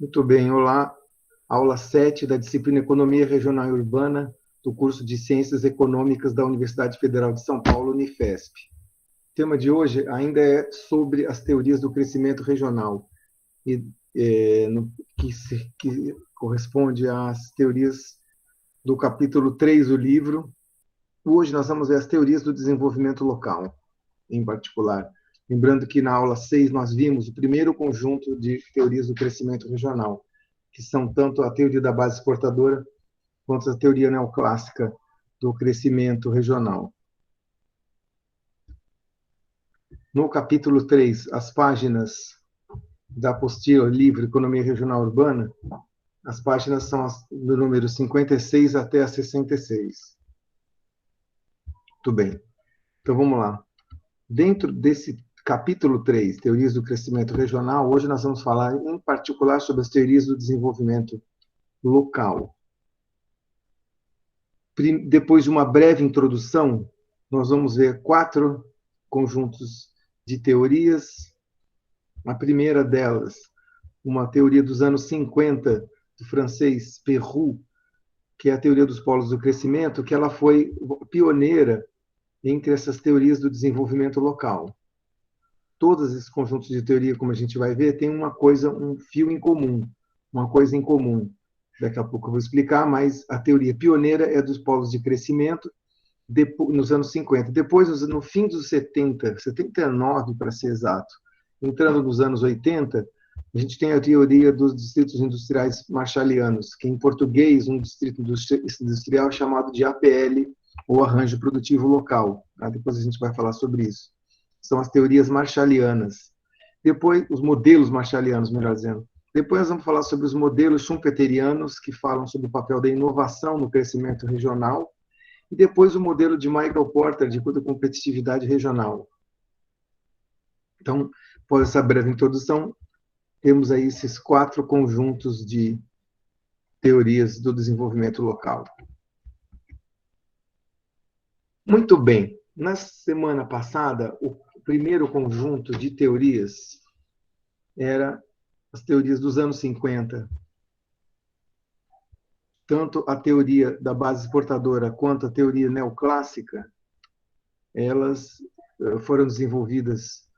Muito bem, olá. Aula 7 da disciplina Economia Regional e Urbana do curso de Ciências Econômicas da Universidade Federal de São Paulo, Unifesp. O tema de hoje ainda é sobre as teorias do crescimento regional, e, que corresponde às teorias do capítulo 3 do livro. Hoje nós vamos ver as teorias do desenvolvimento local, em particular. Lembrando que na aula 6 nós vimos o primeiro conjunto de teorias do crescimento regional, que são tanto a teoria da base exportadora quanto a teoria neoclássica do crescimento regional. No capítulo 3, as páginas da apostila Livre Economia Regional Urbana, as páginas são do número 56 até a 66. Muito bem. Então vamos lá. Dentro desse capítulo 3, Teorias do Crescimento Regional, hoje nós vamos falar em particular sobre as teorias do desenvolvimento local. Depois de uma breve introdução, nós vamos ver 4 conjuntos de teorias. A primeira delas, uma teoria dos anos 50, do francês Perroux, que é a teoria dos polos do crescimento, que ela foi pioneira entre essas teorias do desenvolvimento local. Todos esses conjuntos de teoria, como a gente vai ver, têm uma coisa, um fio em comum, uma coisa em comum. Daqui a pouco eu vou explicar, mas a teoria pioneira é dos polos de crescimento nos anos 50. Depois, no fim dos 70, 79 para ser exato, entrando nos anos 80, a gente tem a teoria dos distritos industriais marshallianos, que em português, um distrito industrial é chamado de APL, ou arranjo produtivo local. Depois a gente vai falar sobre isso. São as teorias marshallianas. Depois, os modelos marshallianos, melhor dizendo. Depois nós vamos falar sobre os modelos schumpeterianos, que falam sobre o papel da inovação no crescimento regional. E depois o modelo de Michael Porter, de competitividade regional. Então, após essa breve introdução, temos aí esses 4 conjuntos de teorias do desenvolvimento local. Muito bem. Na semana passada, o primeiro conjunto de teorias era as teorias dos anos 50. Tanto a teoria da base exportadora quanto a teoria neoclássica, elas foram desenvolvidas.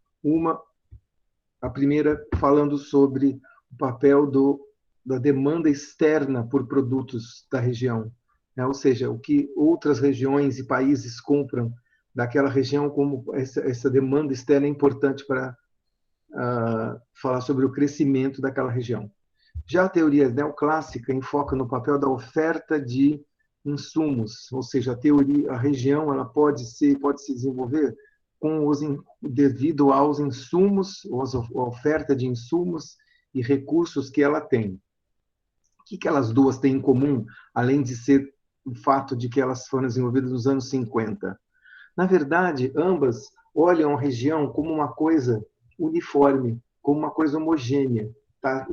A primeira falando sobre o papel da demanda externa por produtos da região, né? Ou seja, o que outras regiões e países compram daquela região, como essa demanda externa é importante para falar sobre o crescimento daquela região. Já a teoria neoclássica enfoca no papel da oferta de insumos, ou seja, a região ela pode se desenvolver devido aos insumos, a oferta de insumos e recursos que ela tem. O que elas duas têm em comum, além de ser o fato de que elas foram desenvolvidas nos anos 50? Na verdade, ambas olham a região como uma coisa uniforme, como uma coisa homogênea. Tá?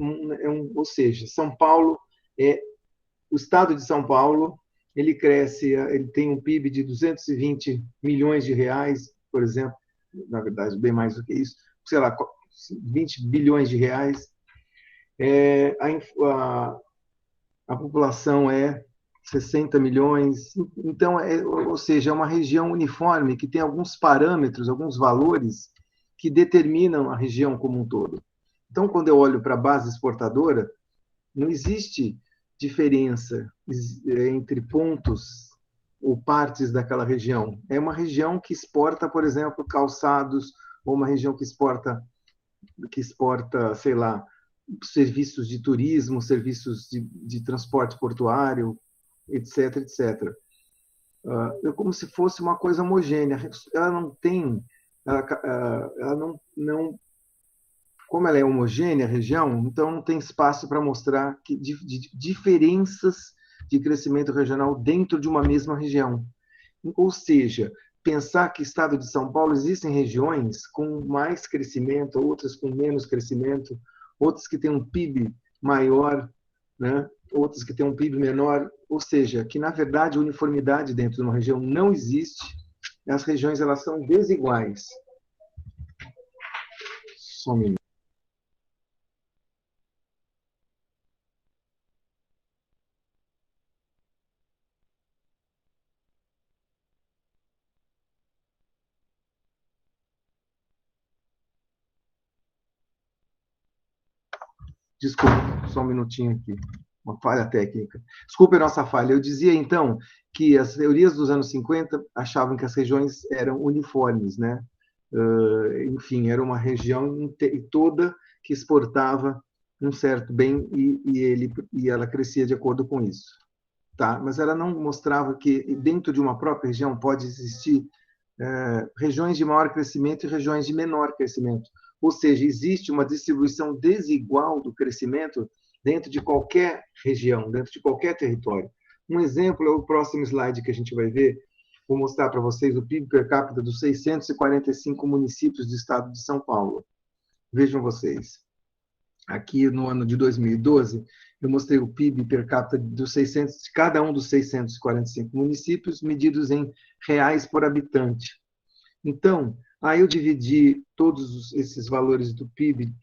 Ou seja, São Paulo o estado de São Paulo, ele cresce, ele tem um PIB de 220 milhões de reais, por exemplo, na verdade, bem mais do que isso, sei lá, 20 bilhões de reais. A população é 60 milhões. Então, ou seja, é uma região uniforme que tem alguns parâmetros, alguns valores que determinam a região como um todo. Então, quando eu olho para a base exportadora, não existe diferença entre pontos ou partes daquela região. É uma região que exporta, por exemplo, calçados, ou uma região que exporta, sei lá, serviços de turismo, serviços de transporte portuário, etc, etc. É como se fosse uma coisa homogênea. Ela não tem, ela não como ela é homogênea a região, então não tem espaço para mostrar diferenças de crescimento regional dentro de uma mesma região. Ou seja, pensar que o estado de São Paulo existem regiões com mais crescimento, outras com menos crescimento, outras que têm um PIB maior, né? Outras que têm um PIB menor, ou seja, que na verdade a uniformidade dentro de uma região não existe, as regiões elas são desiguais. Só um minuto. Desculpa, só um minutinho aqui. Uma falha técnica. Desculpe a nossa falha. Eu dizia, então, que as teorias dos anos 50 achavam que as regiões eram uniformes, né? Enfim, era uma região toda que exportava um certo bem e ela crescia de acordo com isso. Tá? Mas ela não mostrava que dentro de uma própria região pode existir regiões de maior crescimento e regiões de menor crescimento. Ou seja, existe uma distribuição desigual do crescimento dentro de qualquer região, dentro de qualquer território. Um exemplo é o próximo slide que a gente vai ver. Vou mostrar para vocês o PIB per capita dos 645 municípios do estado de São Paulo. Vejam vocês. Aqui no ano de 2012, eu mostrei o PIB per capita de cada um dos 645 municípios, medidos em reais por habitante. Então, aí eu dividi todos esses valores do PIB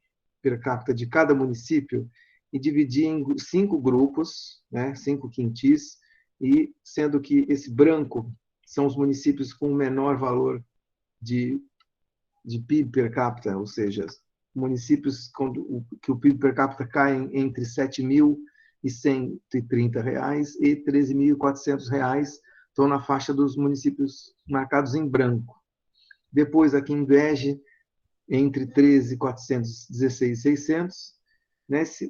per capita de cada município e dividi em 5 grupos, né, 5 quintis, e sendo que esse branco são os municípios com menor valor de PIB per capita, ou seja, municípios que o PIB per capita cai entre R$ 7.130 e R$ 13.400, estão na faixa dos municípios marcados em branco. Depois, aqui em bege, entre 13.400 e 16.600.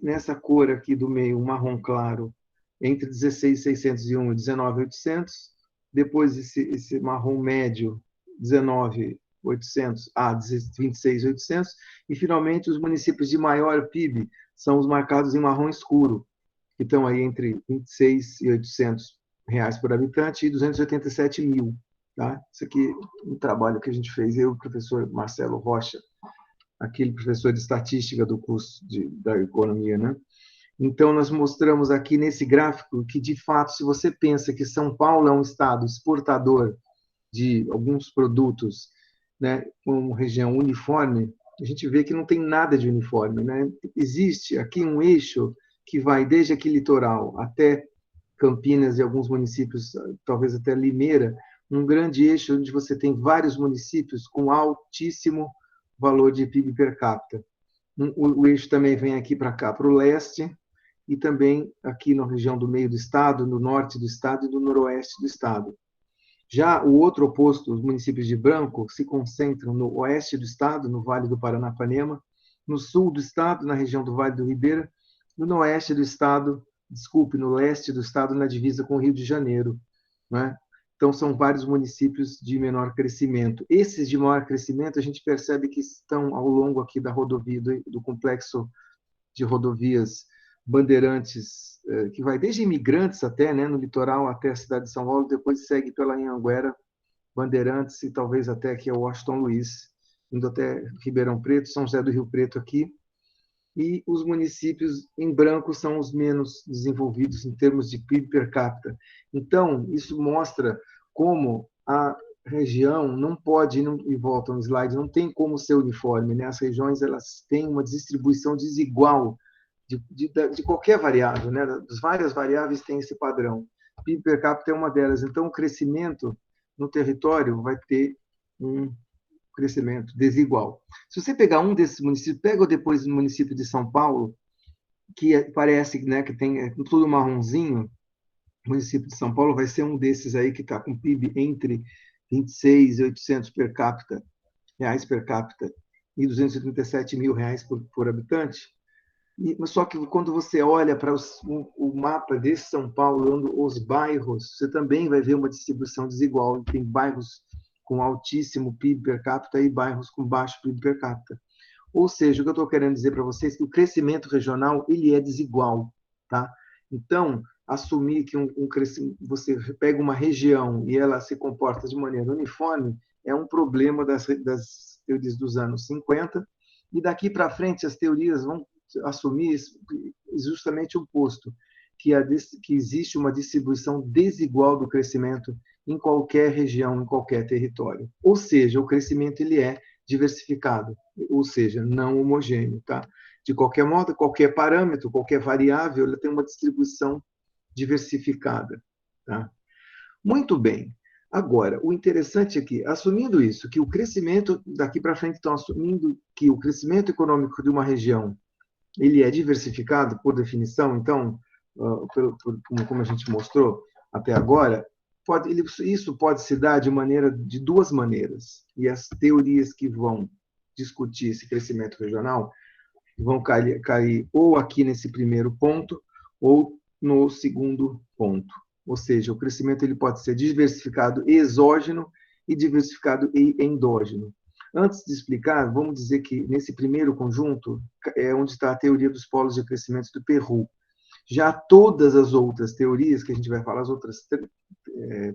Nessa cor aqui do meio, marrom claro, entre 16.601 e 19.800. Depois, esse marrom médio, 19.800 a 26.800. E, finalmente, os municípios de maior PIB são os marcados em marrom escuro, que estão aí entre R$ 26.800 por habitante e 287 mil. Tá? Isso aqui é um trabalho que a gente fez, eu e o professor Marcelo Rocha, aquele professor de estatística do curso da economia, né? Então, nós mostramos aqui nesse gráfico que, de fato, se você pensa que São Paulo é um estado exportador de alguns produtos, né, uma região uniforme, a gente vê que não tem nada de uniforme, né? Existe aqui um eixo que vai desde aqui litoral até Campinas e alguns municípios, talvez até Limeira, um grande eixo onde você tem vários municípios com altíssimo valor de PIB per capita. O eixo também vem aqui para cá, para o leste, e também aqui na região do meio do estado, no norte do estado e no noroeste do estado. Já o outro oposto, os municípios de branco, se concentram no oeste do estado, no Vale do Paranapanema, no sul do estado, na região do Vale do Ribeira, no oeste do estado, no leste do estado, na divisa com o Rio de Janeiro, né? Então, são vários municípios de menor crescimento. Esses de maior crescimento, a gente percebe que estão ao longo aqui da rodovia, do complexo de rodovias Bandeirantes, que vai desde Imigrantes até, né, no litoral, até a cidade de São Paulo, depois segue pela Anhanguera, Bandeirantes e talvez até aqui o Washington Luiz, indo até Ribeirão Preto, São José do Rio Preto aqui. E os municípios em branco são os menos desenvolvidos em termos de PIB per capita. Então, isso mostra como a região não pode, e volta no slide, não tem como ser uniforme, né? As regiões elas têm uma distribuição desigual de qualquer variável, né? Das várias variáveis tem esse padrão. PIB per capita é uma delas. Então, o crescimento no território vai ter um crescimento desigual. Se você pegar um desses municípios, pega depois o município de São Paulo, que parece, né, que tem tudo marronzinho, o município de São Paulo vai ser um desses aí que está com PIB entre 26.800 reais per capita e 237 mil reais por habitante. Mas só que quando você olha para o mapa desse São Paulo, os bairros, você também vai ver uma distribuição desigual. Tem bairros com altíssimo PIB per capita e bairros com baixo PIB per capita. Ou seja, o que eu estou querendo dizer para vocês é que o crescimento regional ele é desigual, tá? Então, assumir que você pega uma região e ela se comporta de maneira uniforme é um problema das teorias dos anos 50, e daqui para frente as teorias vão assumir justamente o oposto, que existe uma distribuição desigual do crescimento em qualquer região, em qualquer território. Ou seja, o crescimento ele é diversificado, ou seja, não homogêneo, tá? De qualquer modo, qualquer parâmetro, qualquer variável, ela tem uma distribuição diversificada, tá? Muito bem. Agora, o interessante é que, assumindo isso, que o crescimento, daqui para frente estão assumindo que o crescimento econômico de uma região ele é diversificado por definição, então, como a gente mostrou até agora, isso pode se dar de duas maneiras. E as teorias que vão discutir esse crescimento regional vão cair ou aqui nesse primeiro ponto ou no segundo ponto. Ou seja, o crescimento ele pode ser diversificado exógeno e diversificado endógeno. Antes de explicar, vamos dizer que nesse primeiro conjunto é onde está a teoria dos polos de crescimento do Perroux. Já todas as outras teorias, que a gente vai falar, as outras,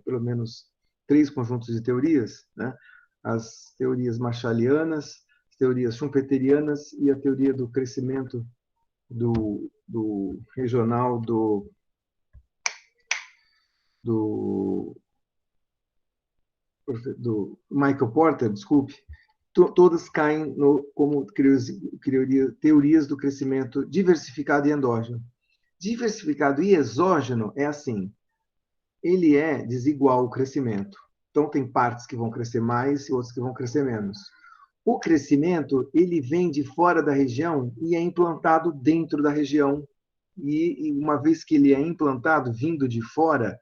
pelo menos 3 conjuntos de teorias, né? As teorias marshallianas, as teorias schumpeterianas e a teoria do crescimento do regional do Michael Porter, desculpe, todas caem como teorias do crescimento diversificado e endógeno. Diversificado e exógeno é assim, ele é desigual o crescimento. Então, tem partes que vão crescer mais e outras que vão crescer menos. O crescimento, ele vem de fora da região e é implantado dentro da região. E uma vez que ele é implantado, vindo de fora,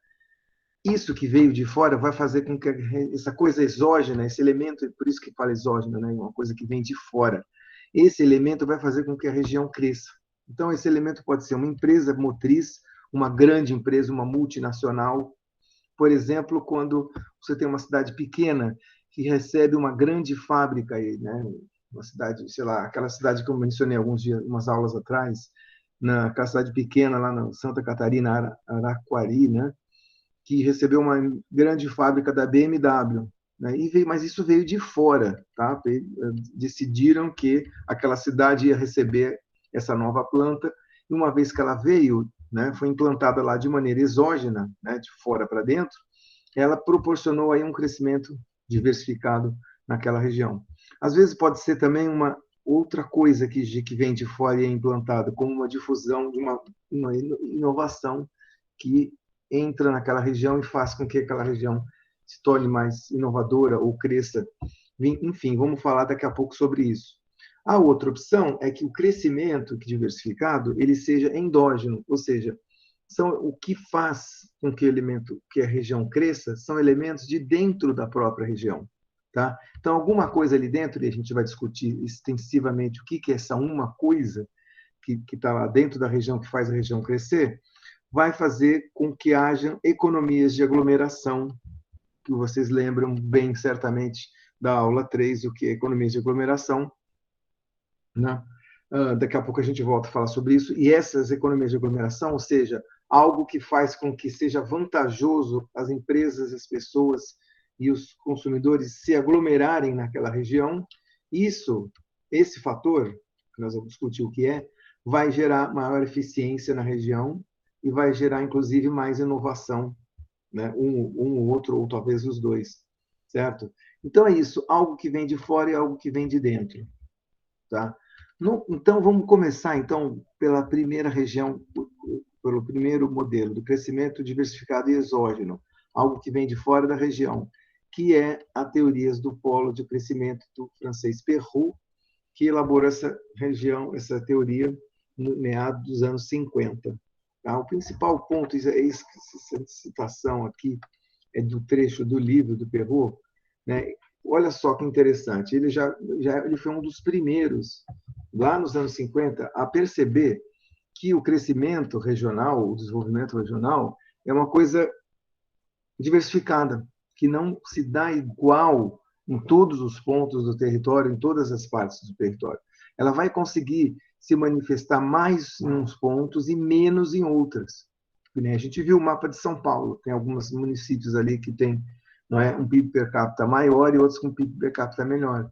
isso que veio de fora vai fazer com que essa coisa exógena, esse elemento, por isso que fala exógena, né? Uma coisa que vem de fora, esse elemento vai fazer com que a região cresça. Então, esse elemento pode ser uma empresa motriz, uma grande empresa, uma multinacional. Por exemplo, quando você tem uma cidade pequena que recebe uma grande fábrica, aí, né? Uma cidade, sei lá, aquela cidade que eu mencionei alguns dias, umas aulas atrás, naquela cidade pequena lá na Santa Catarina, Araquari, né? Que recebeu uma grande fábrica da BMW, né? Mas isso veio de fora, tá? Decidiram que aquela cidade ia receber essa nova planta, e uma vez que ela veio, né, foi implantada lá de maneira exógena, né, de fora para dentro, ela proporcionou aí um crescimento diversificado naquela região. Às vezes pode ser também uma outra coisa que vem de fora e é implantada, como uma difusão de uma inovação que entra naquela região e faz com que aquela região se torne mais inovadora ou cresça. Enfim, vamos falar daqui a pouco sobre isso. A outra opção é que o crescimento diversificado ele seja endógeno, ou seja, o que faz com que que a região cresça são elementos de dentro da própria região. Tá? Então, alguma coisa ali dentro, e a gente vai discutir extensivamente o que é essa uma coisa que está lá dentro da região, que faz a região crescer, vai fazer com que haja economias de aglomeração, que vocês lembram bem certamente da aula 3, o que é economias de aglomeração, né? Daqui a pouco a gente volta a falar sobre isso. E essas economias de aglomeração, ou seja, algo que faz com que seja vantajoso as empresas, as pessoas e os consumidores se aglomerarem naquela região, esse fator, que nós vamos discutir o que é, vai gerar maior eficiência na região e vai gerar, inclusive, mais inovação, né? Um ou outro, ou talvez os dois, certo? Então é isso, algo que vem de fora e algo que vem de dentro, tá? Então, vamos começar, então, pela primeira região, pelo primeiro modelo, do crescimento diversificado e exógeno, algo que vem de fora da região, que é a teoria do polo de crescimento do francês Perroux, que elaborou essa teoria no meado dos anos 50. Tá? O principal ponto, essa citação aqui é do trecho do livro do Perroux, né? Olha só que interessante, ele foi um dos primeiros, lá nos anos 50, a perceber que o crescimento regional, o desenvolvimento regional, é uma coisa diversificada, que não se dá igual em todos os pontos do território, em todas as partes do território. Ela vai conseguir se manifestar mais em uns pontos e menos em outras. A gente viu o mapa de São Paulo, tem alguns municípios ali que tem, não é, um PIB per capita maior e outros com PIB per capita menor.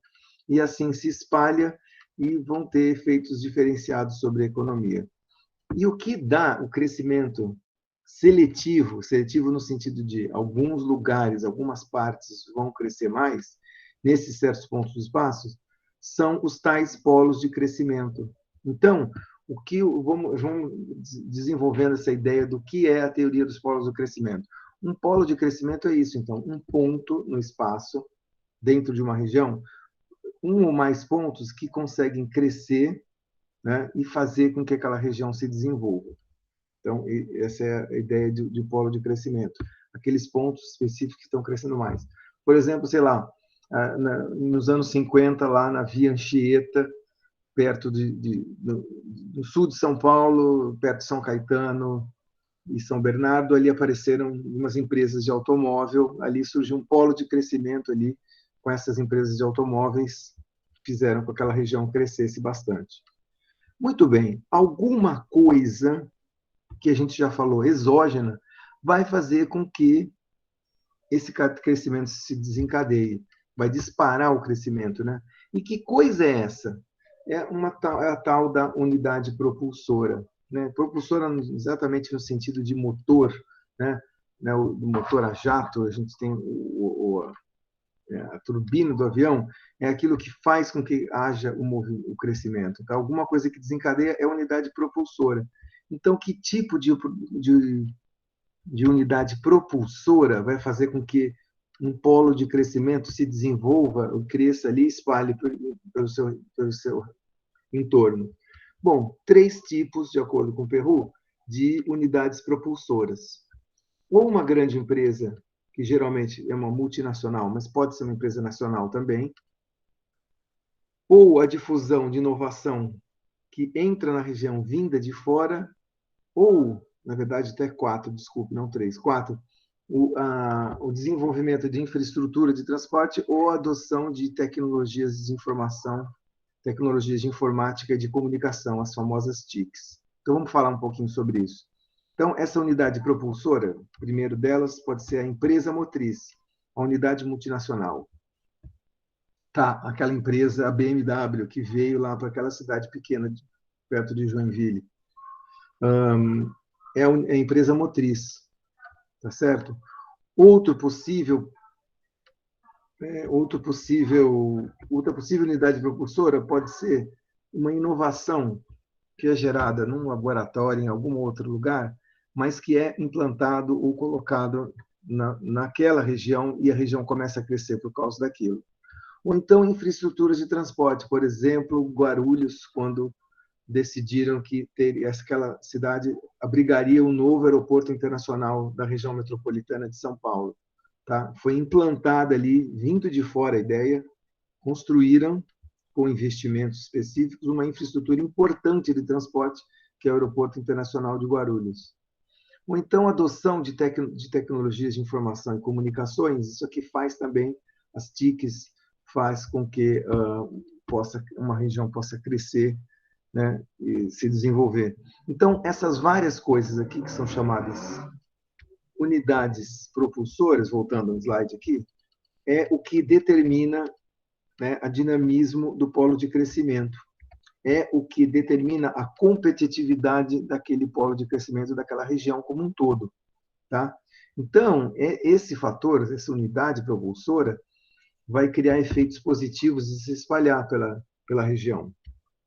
E assim se espalha e vão ter efeitos diferenciados sobre a economia. E o que dá o crescimento seletivo no sentido de alguns lugares, algumas partes vão crescer mais, nesses certos pontos do espaço, são os tais polos de crescimento. Então, vamos desenvolvendo essa ideia do que é a teoria dos polos do crescimento. Um polo de crescimento é isso, então, um ponto no espaço, dentro de uma região, um ou mais pontos que conseguem crescer, né, e fazer com que aquela região se desenvolva. Então, essa é a ideia de polo de crescimento. Aqueles pontos específicos que estão crescendo mais. Por exemplo, sei lá, nos anos 50, lá na Via Anchieta, perto do sul de São Paulo, perto de São Caetano e São Bernardo, ali apareceram umas empresas de automóvel, ali surgiu um polo de crescimento ali, com essas empresas de automóveis, fizeram com que aquela região crescesse bastante. Muito bem, alguma coisa que a gente já falou, exógena, vai fazer com que esse crescimento se desencadeie, vai disparar o crescimento, né? E que coisa é essa? É a tal da unidade propulsora, né? Propulsora exatamente no sentido de motor, né? O motor a jato, a gente tem a turbina do avião, é aquilo que faz com que haja o crescimento. Tá? Alguma coisa que desencadeia é a unidade propulsora. Então, que tipo de unidade propulsora vai fazer com que um polo de crescimento se desenvolva, cresça ali, espalhe pelo seu entorno? Bom, 3 tipos, de acordo com o Perru, de unidades propulsoras. Ou uma grande empresa, que geralmente é uma multinacional, mas pode ser uma empresa nacional também, ou a difusão de inovação que entra na região vinda de fora, ou, na verdade, até 4, desculpe, não 3, 4, o desenvolvimento de infraestrutura de transporte ou a adoção de tecnologias de informação, tecnologias de informática e de comunicação, as famosas TICs. Então, vamos falar um pouquinho sobre isso. Então, essa unidade propulsora, primeiro delas, pode ser a empresa motriz, a unidade multinacional. Tá, aquela empresa, a BMW, que veio lá para aquela cidade pequena, perto de Joinville. É a empresa motriz, tá certo? Outra possível unidade propulsora pode ser uma inovação que é gerada num laboratório, em algum outro lugar, mas que é implantado ou colocado naquela região e a região começa a crescer por causa daquilo. Ou então infraestruturas de transporte, por exemplo, Guarulhos, quando decidiram que aquela cidade abrigaria um novo aeroporto internacional da região metropolitana de São Paulo. Tá? Foi implantada ali, vindo de fora a ideia, construíram, com investimentos específicos, uma infraestrutura importante de transporte, que é o Aeroporto Internacional de Guarulhos. Ou então a adoção de tecnologias de informação e comunicações, isso aqui faz também, as TICs, faz com que uma região possa crescer, né, e se desenvolver. Então, essas várias coisas aqui que são chamadas unidades propulsoras, voltando ao slide aqui, é o que determina, né, a dinamismo do polo de crescimento. É o que determina a competitividade daquele polo de crescimento daquela região como um todo. Tá? Então, esse fator, essa unidade propulsora, vai criar efeitos positivos e se espalhar pela região.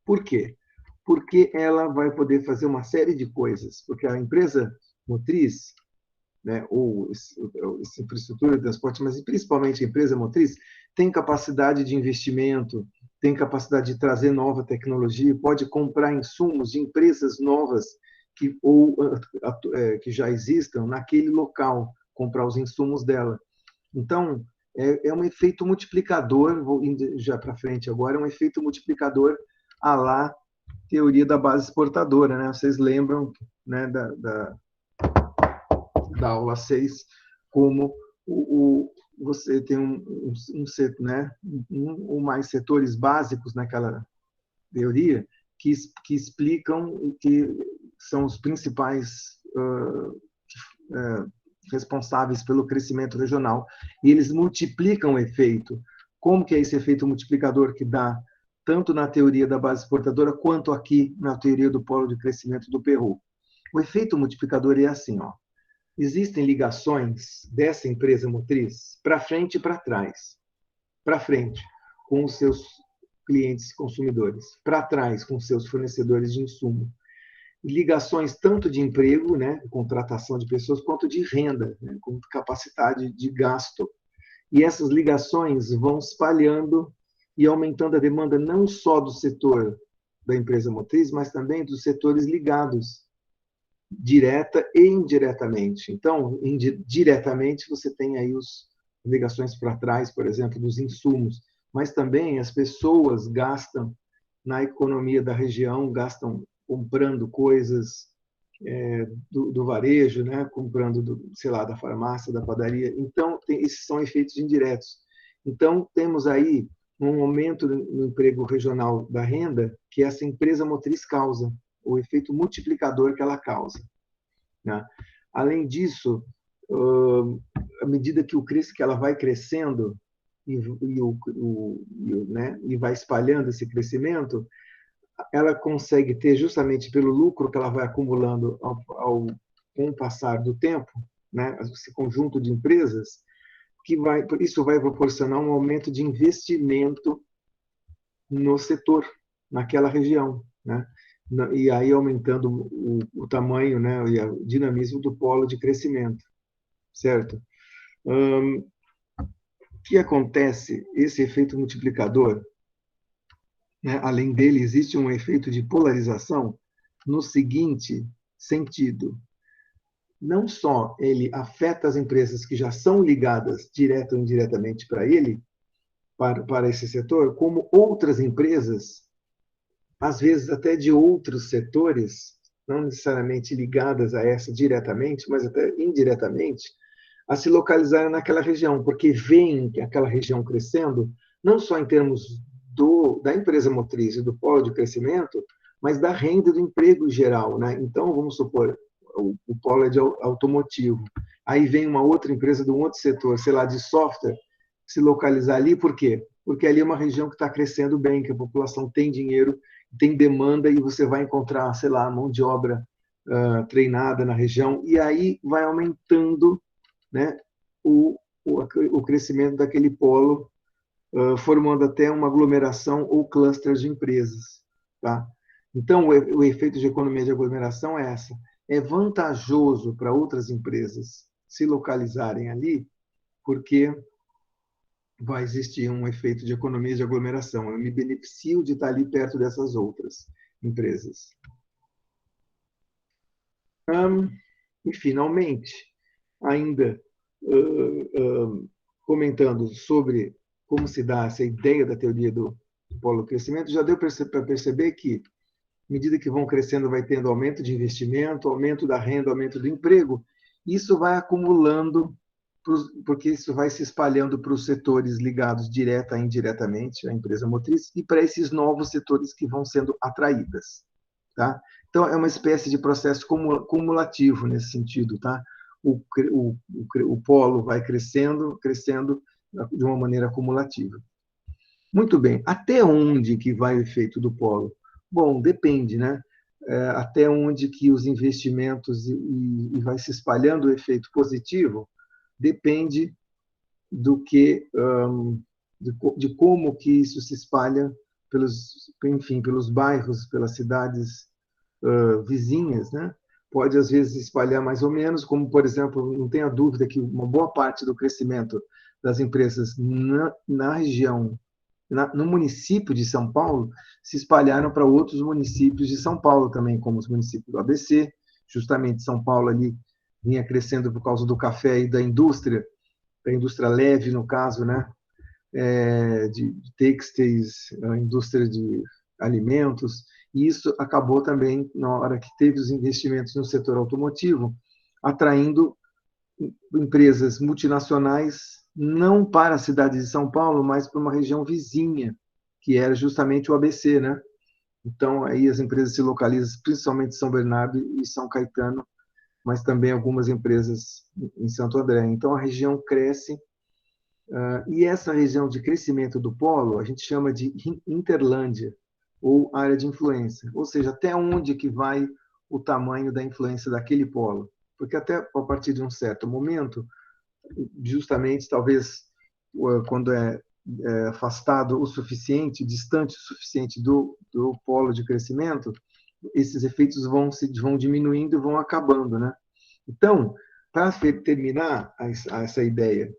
Por quê? Porque ela vai poder fazer uma série de coisas, porque a empresa motriz, né, ou essa infraestrutura de transporte, mas principalmente a empresa motriz, tem capacidade de investimento, tem capacidade de trazer nova tecnologia, pode comprar insumos de empresas novas que já existam naquele local, comprar os insumos dela. Então, é um efeito multiplicador, vou indo já para frente agora, é um efeito multiplicador à la teoria da base exportadora, né? Vocês lembram, né, da aula 6, como você tem né, um ou mais setores básicos naquela teoria que explicam que são os principais responsáveis pelo crescimento regional. E eles multiplicam o efeito. Como que é esse efeito multiplicador que dá tanto na teoria da base exportadora quanto aqui na teoria do polo de crescimento do Perru? O efeito multiplicador é assim, ó. Existem ligações dessa empresa motriz para frente e para trás. Para frente, com os seus clientes consumidores. Para trás, com os seus fornecedores de insumo. Ligações tanto de emprego, né, contratação de pessoas, quanto de renda, né, com capacidade de gasto. E essas ligações vão espalhando e aumentando a demanda não só do setor da empresa motriz, mas também dos setores ligados, direta e indiretamente. Então, diretamente, você tem aí as ligações para trás, por exemplo, dos insumos, mas também as pessoas gastam na economia da região, gastam comprando coisas do varejo, né? Comprando, sei lá, da farmácia, da padaria. Então, esses são efeitos indiretos. Então, temos aí um aumento no emprego regional da renda que essa empresa motriz causa, o efeito multiplicador que ela causa. Né? Além disso, à medida que ela vai crescendo e vai espalhando esse crescimento, ela consegue ter, justamente pelo lucro que ela vai acumulando com o passar do tempo, né, esse conjunto de empresas, isso vai proporcionar um aumento de investimento no setor, naquela região, né? E aí aumentando o tamanho, né, e o dinamismo do polo de crescimento, certo? O que acontece? Esse efeito multiplicador, né, além dele, existe um efeito de polarização no seguinte sentido: não só ele afeta as empresas que já são ligadas direta ou indiretamente para ele, para esse setor, como outras empresas, às vezes até de outros setores, não necessariamente ligadas a essa diretamente, mas até indiretamente, a se localizarem naquela região, porque veem aquela região crescendo, não só em termos da empresa motriz e do polo de crescimento, mas da renda e do emprego em geral. Né? Então, vamos supor, o polo é de automotivo. Aí vem uma outra empresa de um outro setor, sei lá, de software, se localizar ali, por quê? Porque ali é uma região que está crescendo bem, que a população tem dinheiro, tem demanda, e você vai encontrar, sei lá, mão de obra treinada na região, e aí vai aumentando, né, o crescimento daquele polo, formando até uma aglomeração ou clusters de empresas. Tá? Então, o efeito de economia de aglomeração é essa. É vantajoso para outras empresas se localizarem ali, porque vai existir um efeito de economia de aglomeração. Eu me beneficio de estar ali perto dessas outras empresas. E, finalmente, ainda comentando sobre como se dá essa ideia da teoria do polo crescimento, já deu para perceber que, à medida que vão crescendo, vai tendo aumento de investimento, aumento da renda, aumento do emprego. Isso vai acumulando, porque isso vai se espalhando para os setores ligados direta e indiretamente à empresa motriz e para esses novos setores que vão sendo atraídas. Tá? Então, é uma espécie de processo cumulativo nesse sentido. Tá? O polo vai crescendo de uma maneira acumulativa. Muito bem. Até onde que vai o efeito do polo? Bom, depende, né? Até onde que os investimentos e vai se espalhando o efeito positivo depende do que de como que isso se espalha pelos bairros, pelas cidades vizinhas, né? Pode às vezes espalhar mais ou menos, como por exemplo, não tenha dúvida que uma boa parte do crescimento das empresas na região, no município de São Paulo, se espalharam para outros municípios de São Paulo também, como os municípios do ABC. Justamente São Paulo ali vinha crescendo por causa do café e da indústria leve, no caso, né? De têxteis, a indústria de alimentos, e isso acabou também, na hora que teve os investimentos no setor automotivo, atraindo empresas multinacionais, não para a cidade de São Paulo, mas para uma região vizinha, que era justamente o ABC, né? Então, aí as empresas se localizam principalmente em São Bernardo e São Caetano, mas também algumas empresas em Santo André. Então, a região cresce, e essa região de crescimento do polo a gente chama de interlândia, ou área de influência, ou seja, até onde que vai o tamanho da influência daquele polo. Porque até a partir de um certo momento, justamente, talvez, quando é afastado o suficiente, distante o suficiente do polo de crescimento, esses efeitos vão diminuindo e vão acabando, né? Então, para terminar essa ideia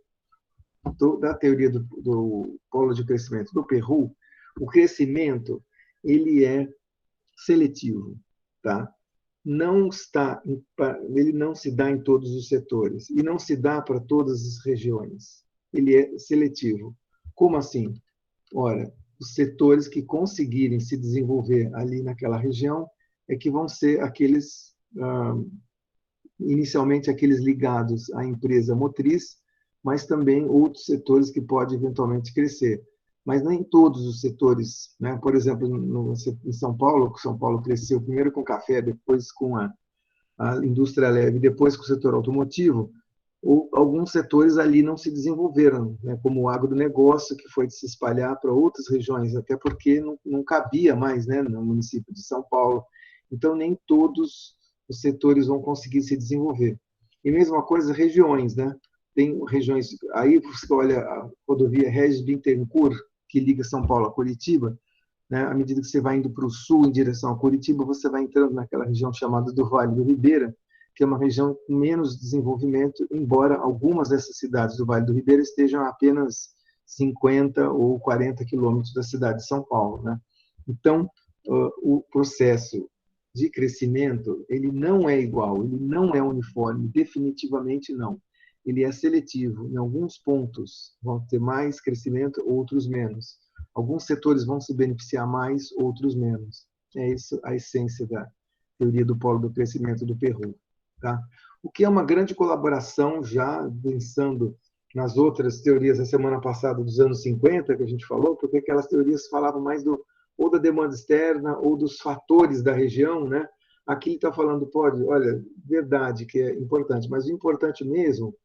da teoria do polo de crescimento do Perroux, o crescimento ele é seletivo, tá? Ele não se dá em todos os setores e não se dá para todas as regiões. Ele é seletivo. Como assim? Ora, os setores que conseguirem se desenvolver ali naquela região é que vão ser aqueles, inicialmente aqueles ligados à empresa motriz, mas também outros setores que podem eventualmente crescer. Mas nem todos os setores, né? Por exemplo, em São Paulo, São Paulo cresceu primeiro com café, depois com a indústria leve, depois com o setor automotivo, alguns setores ali não se desenvolveram, né, como o agronegócio, que foi de se espalhar para outras regiões, até porque não cabia mais, né, no município de São Paulo. Então, nem todos os setores vão conseguir se desenvolver. E mesma coisa, regiões, né? Tem regiões, aí você olha a rodovia Regis Bittencourt, que liga São Paulo a Curitiba, né, à medida que você vai indo para o sul em direção a Curitiba, você vai entrando naquela região chamada do Vale do Ribeira, que é uma região com menos desenvolvimento, embora algumas dessas cidades do Vale do Ribeira estejam a apenas 50 ou 40 quilômetros da cidade de São Paulo, né? Então, o processo de crescimento, ele não é igual, ele não é uniforme, definitivamente não. Ele é seletivo. Em alguns pontos vão ter mais crescimento, outros menos. Alguns setores vão se beneficiar mais, outros menos. É isso a essência da teoria do polo do crescimento do Peru. Tá? O que é uma grande colaboração, já pensando nas outras teorias da semana passada, dos anos 50, que a gente falou, porque aquelas teorias falavam mais ou da demanda externa ou dos fatores da região, né? Aqui ele está falando, olha, verdade que é importante, mas o importante mesmo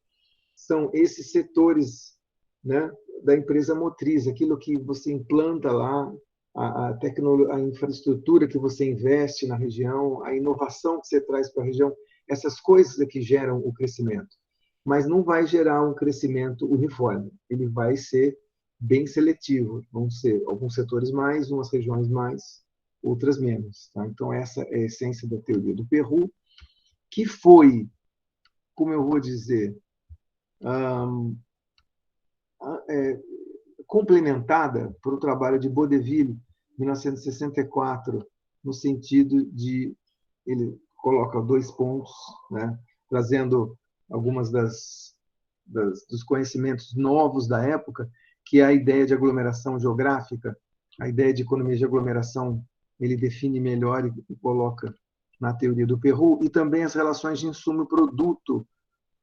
são esses setores, né, da empresa motriz, aquilo que você implanta lá, a infraestrutura que você investe na região, a inovação que você traz para a região, essas coisas é que geram o crescimento. Mas não vai gerar um crescimento uniforme, ele vai ser bem seletivo, vão ser alguns setores mais, umas regiões mais, outras menos. Tá? Então, essa é a essência da teoria do Peru, que foi, como eu vou dizer, complementada por o trabalho de Baudeville, 1964, no sentido de ele coloca 2 pontos, né, trazendo algumas dos conhecimentos novos da época, que é a ideia de aglomeração geográfica, a ideia de economia de aglomeração, ele define melhor e coloca na teoria do Peru, e também as relações de insumo e produto,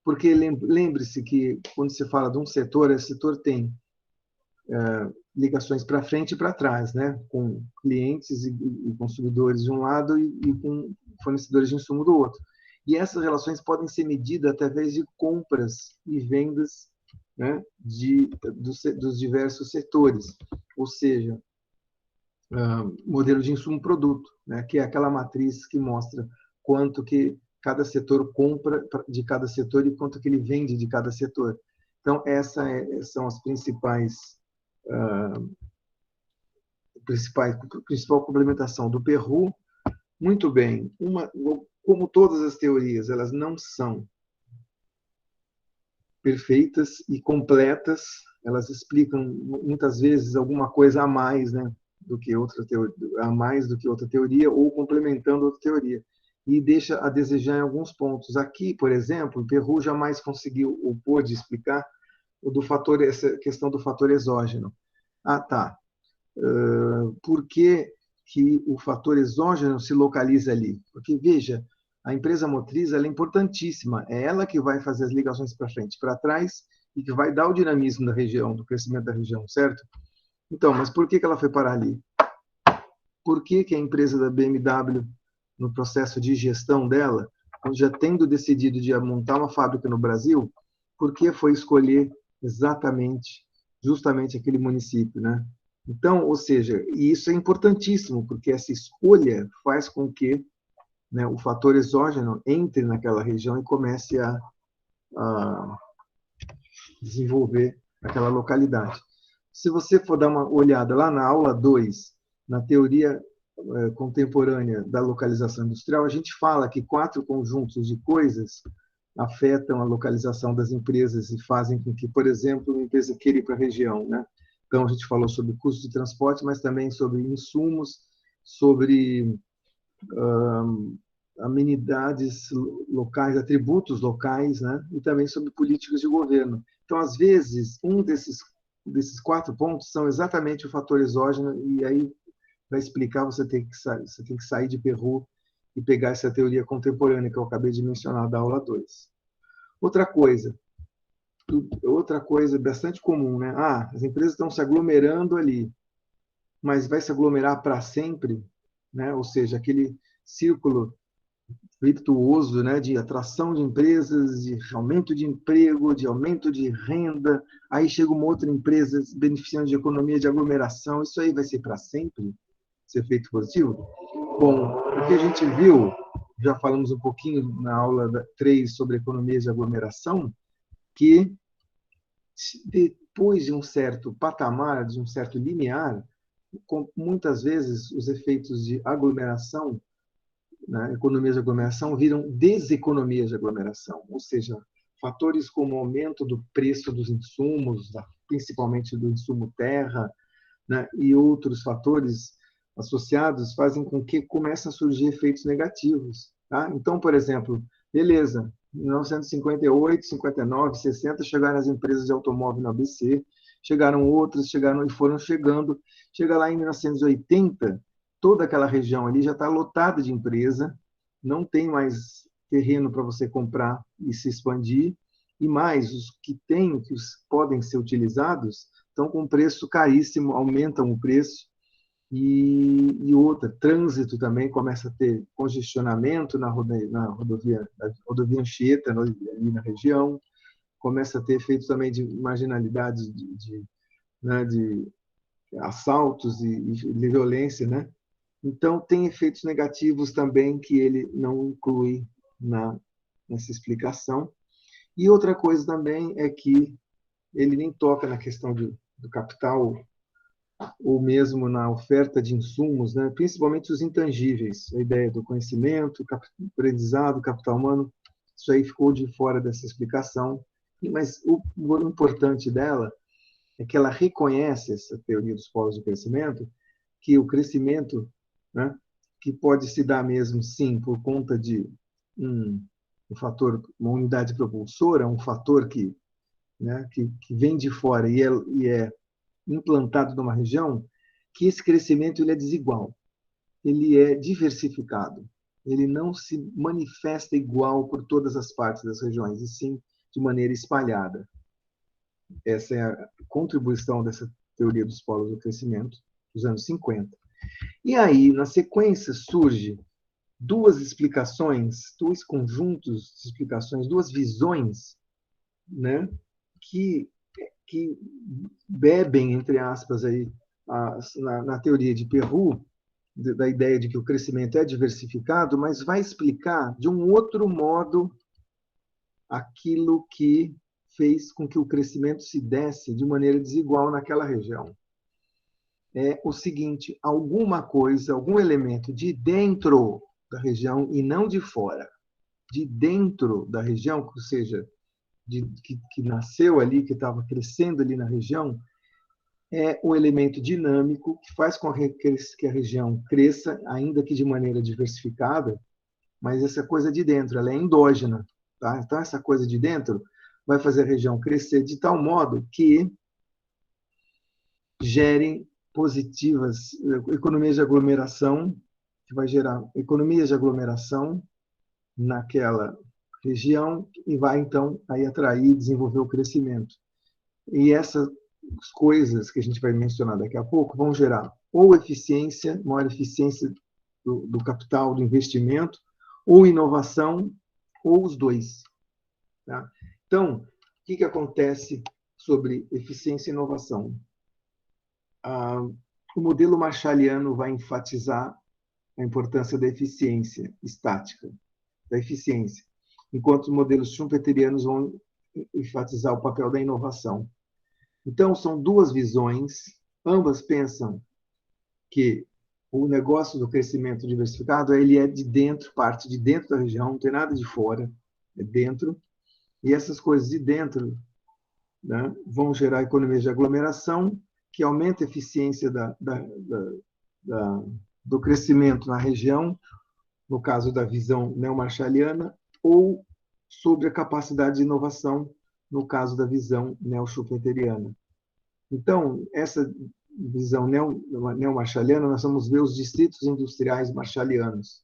porque lembre-se que quando se fala de um setor, esse setor tem ligações para frente e para trás, né? Com clientes e consumidores de um lado e com fornecedores de insumo do outro. E essas relações podem ser medidas através de compras e vendas, né, dos diversos setores, ou seja, modelo de insumo-produto, né, que é aquela matriz que mostra quanto que cada setor compra de cada setor e quanto que ele vende de cada setor. Então, são as principal complementação do Peru. Muito bem, como todas as teorias, elas não são perfeitas e completas, elas explicam muitas vezes alguma coisa a mais, né, do que outra teoria, a mais do que outra teoria, ou complementando outra teoria, e deixa a desejar em alguns pontos. Aqui, por exemplo, o Peru jamais conseguiu ou pôde explicar essa questão do fator exógeno. Ah, tá. Por que o fator exógeno se localiza ali? Porque, veja, a empresa motriz ela é importantíssima, é ela que vai fazer as ligações para frente e para trás e que vai dar o dinamismo da região, do crescimento da região, certo? Então, mas por que ela foi parar ali? Por que a empresa da BMW, no processo de gestão dela, já tendo decidido de montar uma fábrica no Brasil, por que foi escolher justamente aquele município, né? Então, ou seja, e isso é importantíssimo, porque essa escolha faz com que, né, o fator exógeno entre naquela região e comece a desenvolver aquela localidade. Se você for dar uma olhada lá na aula 2, na teoria contemporânea da localização industrial, a gente fala que 4 conjuntos de coisas afetam a localização das empresas e fazem com que, por exemplo, uma empresa queira ir para a região, né? Então, a gente falou sobre custo de transporte, mas também sobre insumos, sobre amenidades locais, atributos locais, né? E também sobre políticas de governo. Então, às vezes, um desses 4 pontos são exatamente o fator exógeno, e aí, para explicar, você tem que sair de Peru e pegar essa teoria contemporânea que eu acabei de mencionar da aula 2. Outra coisa, bastante comum, né? As empresas estão se aglomerando ali, mas vai se aglomerar para sempre, né? Ou seja, aquele círculo virtuoso, né, de atração de empresas, de aumento de emprego, de aumento de renda, aí chega uma outra empresa beneficiando de economia de aglomeração, isso aí vai ser para sempre, esse efeito positivo? Bom, o que a gente viu, já falamos um pouquinho na aula 3 sobre economias de aglomeração, que depois de um certo patamar, de um certo limiar, muitas vezes os efeitos de aglomeração, né, economias de aglomeração, viram deseconomias de aglomeração, ou seja, fatores como o aumento do preço dos insumos, principalmente do insumo terra, né, e outros fatores associados fazem com que comecem a surgir efeitos negativos. Tá? Então, por exemplo, beleza, em 1958, 59, 60, chegaram as empresas de automóvel no ABC, chegaram outras, chegaram e foram chegando. Chega lá em 1980, toda aquela região ali já está lotada de empresa, não tem mais terreno para você comprar e se expandir, e mais, os que têm, que podem ser utilizados, estão com preço caríssimo, aumentam o preço, e outra, trânsito também começa a ter congestionamento na rodovia Anchieta, ali na região, começa a ter efeitos também de marginalidade, né, de assaltos e violência, né? Então, tem efeitos negativos também que ele não inclui nessa explicação. E outra coisa também é que ele nem toca na questão do capital ou mesmo na oferta de insumos, né? Principalmente os intangíveis, a ideia do conhecimento, aprendizado, capital humano, isso aí ficou de fora dessa explicação. Mas o importante dela é que ela reconhece, essa teoria dos polos do crescimento, que o crescimento, né, que pode se dar mesmo, sim, por conta de um fator, uma unidade propulsora, um fator né, que vem de fora e é implantado numa região, que esse crescimento ele é desigual, ele é diversificado, ele não se manifesta igual por todas as partes das regiões, e sim de maneira espalhada. Essa é a contribuição dessa teoria dos polos do crescimento dos anos 50. E aí, na sequência, surge duas explicações, dois conjuntos de explicações, duas visões, né, que bebem, entre aspas, aí, na teoria de Perroux, da ideia de que o crescimento é diversificado, mas vai explicar de um outro modo aquilo que fez com que o crescimento se desse de maneira desigual naquela região. É o seguinte, alguma coisa, algum elemento de dentro da região e não de fora, de dentro da região, ou seja, que nasceu ali, que estava crescendo ali na região, é o elemento dinâmico que faz com que a região cresça, ainda que de maneira diversificada, mas essa coisa de dentro, ela é endógena. Tá? Então, essa coisa de dentro vai fazer a região crescer de tal modo que gerem positivas economias de aglomeração, que vai gerar economias de aglomeração naquela região e vai, então, aí atrair e desenvolver o crescimento. E essas coisas que a gente vai mencionar daqui a pouco vão gerar ou eficiência, maior eficiência do capital, do investimento, ou inovação, ou os dois. Tá? Então, o que acontece sobre eficiência e inovação? O modelo marshalliano vai enfatizar a importância da eficiência estática, da eficiência, enquanto os modelos schumpeterianos vão enfatizar o papel da inovação. Então, são duas visões, ambas pensam que o negócio do crescimento diversificado ele é de dentro, parte de dentro da região, não tem nada de fora, é dentro, e essas coisas de dentro, né, vão gerar economias de aglomeração, que aumenta a eficiência do crescimento na região, no caso da visão neo-marshalliana, ou sobre a capacidade de inovação, no caso da visão neo-schumpeteriana. Então, essa visão neo-marshalliana, nós vamos ver os distritos industriais marshallianos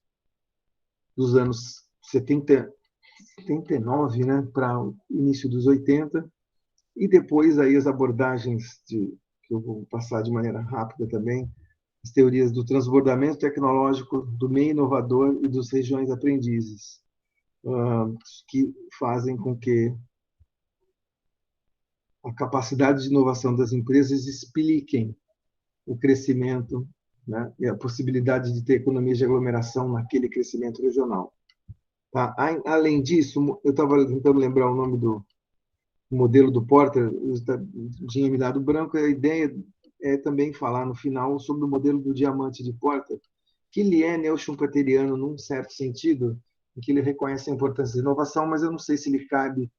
dos anos 79, né, para o início dos 80, e depois aí as abordagens que eu vou passar de maneira rápida também, as teorias do transbordamento tecnológico, do meio inovador e dos regiões aprendizes, que fazem com que a capacidade de inovação das empresas expliquem o crescimento, né, e a possibilidade de ter economias de aglomeração naquele crescimento regional. Tá? Além disso, eu estava tentando lembrar o nome do modelo do Porter, tinha me dado branco, a ideia é também falar no final sobre o modelo do diamante de Porter, que ele é neo-schumpeteriano num certo sentido, em que ele reconhece a importância da inovação, mas eu não sei se ele cabe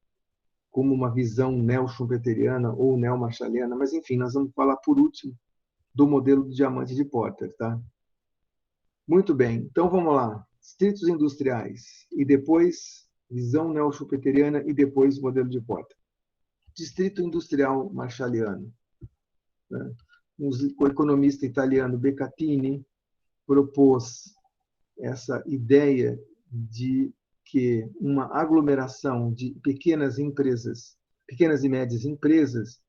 como uma visão neo-schumpeteriana ou neo-marshalliana, mas enfim, nós vamos falar por último do modelo do diamante de Porter, tá? Muito bem, então vamos lá. Distritos industriais e depois visão neo-schumpeteriana e depois modelo de Porter. Distrito industrial marshalliano, né? O economista italiano Becattini propôs essa ideia de que uma aglomeração de pequenas empresas, pequenas e médias empresas,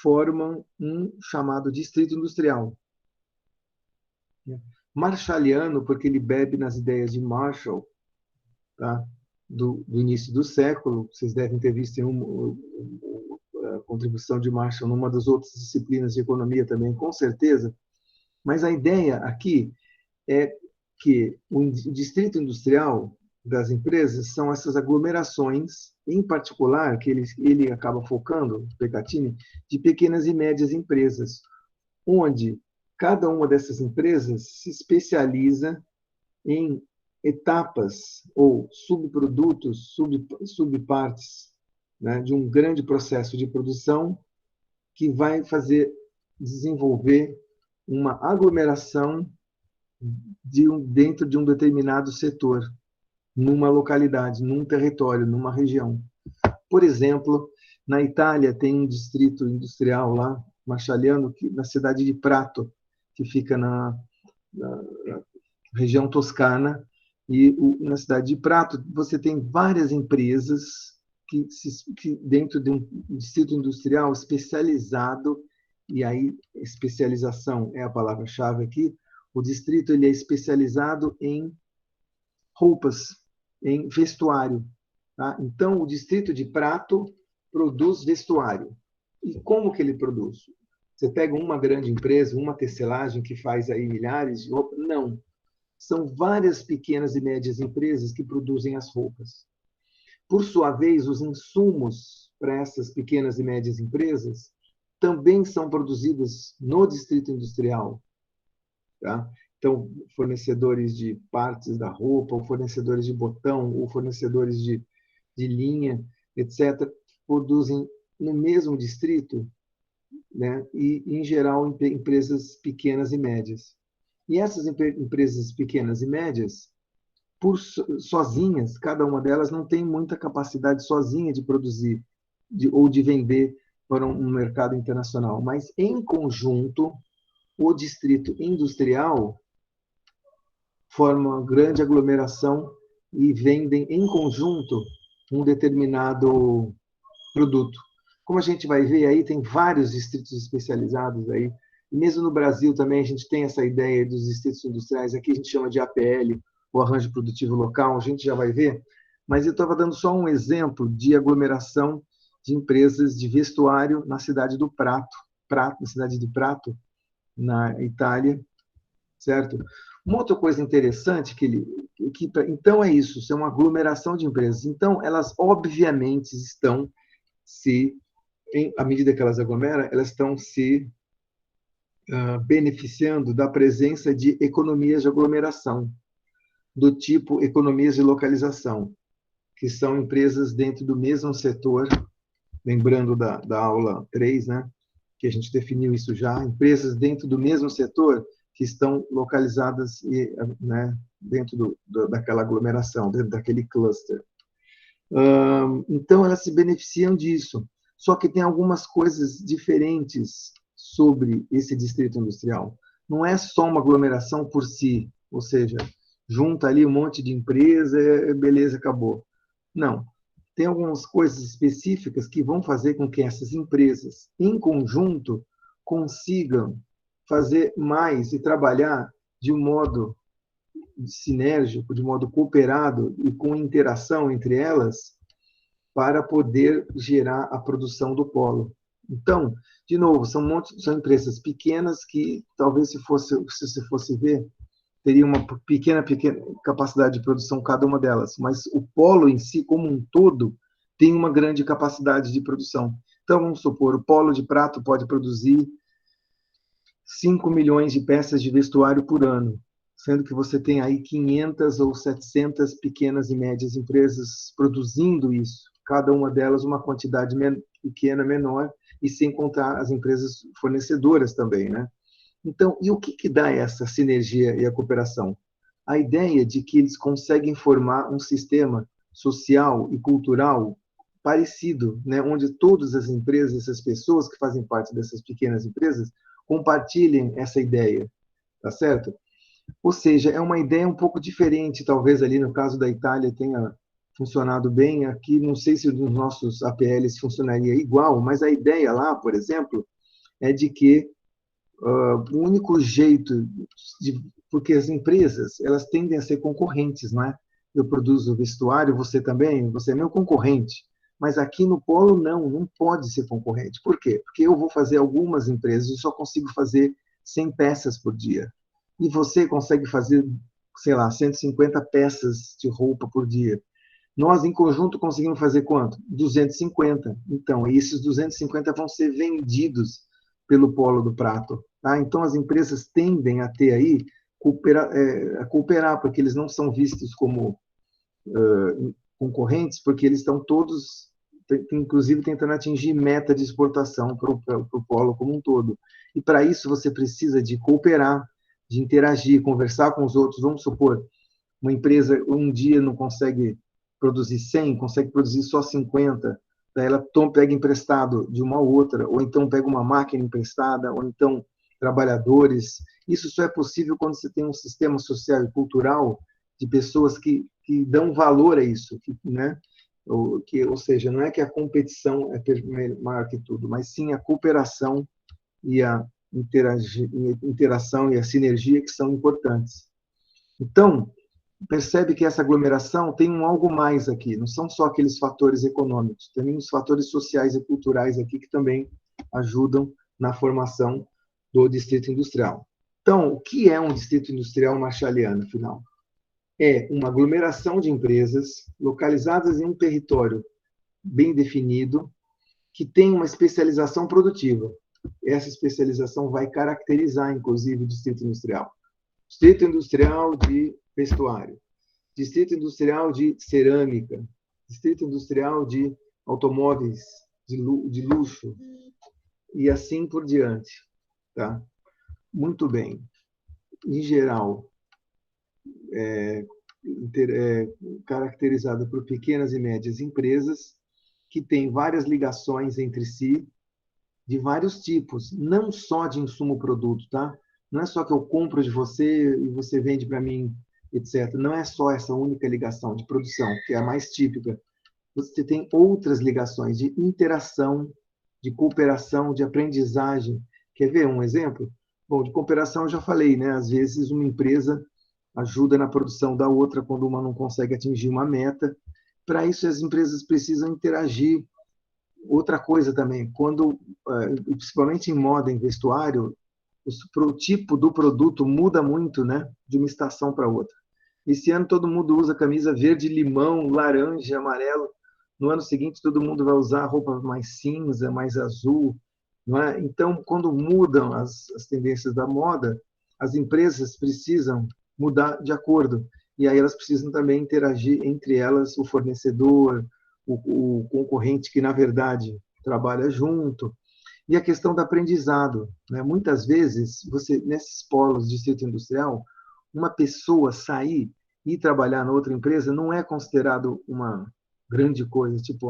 formam um chamado distrito industrial. Marshalliano, porque ele bebe nas ideias de Marshall, tá? do início do século. Vocês devem ter visto a contribuição de Marshall numa das outras disciplinas de economia também, com certeza. Mas a ideia aqui é que o distrito industrial das empresas são essas aglomerações, em particular, que ele acaba focando, Becattini, de pequenas e médias empresas, onde cada uma dessas empresas se especializa em etapas ou subprodutos, subpartes, né, de um grande processo de produção que vai desenvolver uma aglomeração dentro de um determinado setor, numa localidade, num território, numa região. Por exemplo, na Itália tem um distrito industrial lá, marshalliano, na cidade de Prato, que fica na região toscana, e na cidade de Prato você tem várias empresas que dentro de um distrito industrial especializado, e aí especialização é a palavra-chave aqui. O distrito ele é especializado em roupas, em vestuário. Tá? Então, o distrito de Prato produz vestuário. E como que ele produz? Você pega uma grande empresa, uma tecelagem que faz aí milhares de roupas? Não. São várias pequenas e médias empresas que produzem as roupas. Por sua vez, os insumos para essas pequenas e médias empresas também são produzidos no distrito industrial. Tá? Então, fornecedores de partes da roupa, ou fornecedores de botão, ou fornecedores de linha, etc., produzem no mesmo distrito, né? E, em geral, empresas pequenas e médias. E essas empresas pequenas e médias, sozinhas, cada uma delas não tem muita capacidade sozinha de produzir ou de vender para um mercado internacional, mas, em conjunto, o distrito industrial forma uma grande aglomeração e vendem em conjunto um determinado produto. Como a gente vai ver aí, tem vários distritos especializados aí. E mesmo no Brasil também a gente tem essa ideia dos distritos industriais. Aqui a gente chama de APL, o Arranjo Produtivo Local, a gente já vai ver. Mas eu estava dando só um exemplo de aglomeração de empresas de vestuário na cidade do Prato, na cidade de Prato, na Itália, certo? Uma outra coisa interessante então é isso, é uma aglomeração de empresas. Então elas obviamente estão à medida que elas aglomeram, elas estão se beneficiando da presença de economias de aglomeração, do tipo economias de localização, que são empresas dentro do mesmo setor, lembrando da aula 3, né, que a gente definiu isso já, empresas dentro do mesmo setor que estão localizadas, né, dentro daquela aglomeração, dentro daquele cluster. Então, elas se beneficiam disso. Só que tem algumas coisas diferentes sobre esse distrito industrial. Não é só uma aglomeração por si, ou seja, junta ali um monte de empresa, beleza, acabou. Não. Tem algumas coisas específicas que vão fazer com que essas empresas, em conjunto, consigam fazer mais e trabalhar de um modo sinérgico, de modo cooperado e com interação entre elas, para poder gerar a produção do polo. Então, de novo, são empresas pequenas que talvez se você fosse ver, teria uma pequena capacidade de produção cada uma delas, mas o polo em si, como um todo, tem uma grande capacidade de produção. Então, vamos supor, o polo de Prato pode produzir 5 milhões de peças de vestuário por ano, sendo que você tem aí 500 ou 700 pequenas e médias empresas produzindo isso, cada uma delas uma quantidade pequena, menor, e sem contar as empresas fornecedoras também, né? Então, e o que dá essa sinergia e a cooperação? A ideia de que eles conseguem formar um sistema social e cultural parecido, né, onde todas as empresas, essas pessoas que fazem parte dessas pequenas empresas, compartilhem essa ideia, tá certo? Ou seja, é uma ideia um pouco diferente, talvez ali no caso da Itália tenha funcionado bem, aqui não sei se nos nossos APLs funcionaria igual, mas a ideia lá, por exemplo, é de que o único jeito, porque as empresas, elas tendem a ser concorrentes, não é? Eu produzo vestuário, você também, você é meu concorrente. Mas aqui no polo, não pode ser concorrente. Por quê? Porque eu vou fazer algumas empresas e só consigo fazer 100 peças por dia. E você consegue fazer, sei lá, 150 peças de roupa por dia. Nós, em conjunto, conseguimos fazer quanto? 250. Então, esses 250 vão ser vendidos pelo polo do Prato. Tá? Então, as empresas tendem a ter aí, a cooperar, porque eles não são vistos como concorrentes, porque eles estão todos, inclusive, tentando atingir meta de exportação para o polo como um todo. E, para isso, você precisa de cooperar, de interagir, conversar com os outros. Vamos supor, uma empresa um dia não consegue produzir 100, consegue produzir só 50, daí ela pega emprestado de uma outra, ou então pega uma máquina emprestada, ou então trabalhadores. Isso só é possível quando você tem um sistema social e cultural de pessoas que dão valor a isso, né? Ou seja, não é que a competição é maior que tudo, mas sim a cooperação e a interação e a sinergia que são importantes. Então, percebe que essa aglomeração tem algo mais aqui, não são só aqueles fatores econômicos, tem os fatores sociais e culturais aqui que também ajudam na formação do distrito industrial. Então, o que é um distrito industrial marshalliano, afinal? É uma aglomeração de empresas localizadas em um território bem definido, que tem uma especialização produtiva. Essa especialização vai caracterizar, inclusive, o distrito industrial. Distrito industrial de vestuário, distrito industrial de cerâmica, distrito industrial de automóveis de luxo, e assim por diante. Tá? Muito bem. Em geral, caracterizada por pequenas e médias empresas que têm várias ligações entre si, de vários tipos, não só de insumo-produto, tá? Não é só que eu compro de você e você vende para mim, etc. Não é só essa única ligação de produção, que é a mais típica. Você tem outras ligações de interação, de cooperação, de aprendizagem. Quer ver um exemplo? Bom, de cooperação eu já falei, né? Às vezes uma empresa ajuda na produção da outra quando uma não consegue atingir uma meta. Para isso, as empresas precisam interagir. Outra coisa também, quando, principalmente em moda, em vestuário, o tipo do produto muda muito, né, de uma estação para outra. Esse ano todo mundo usa camisa verde, limão, laranja, amarelo. No ano seguinte todo mundo vai usar roupa mais cinza, mais azul, não é? Então, quando mudam as tendências da moda, as empresas precisam mudar de acordo. E aí elas precisam também interagir entre elas, o fornecedor, o concorrente que, na verdade, trabalha junto. E a questão do aprendizado, né? Muitas vezes, nesses polos de distrito industrial, uma pessoa sair e trabalhar na outra empresa não é considerado uma grande coisa, tipo,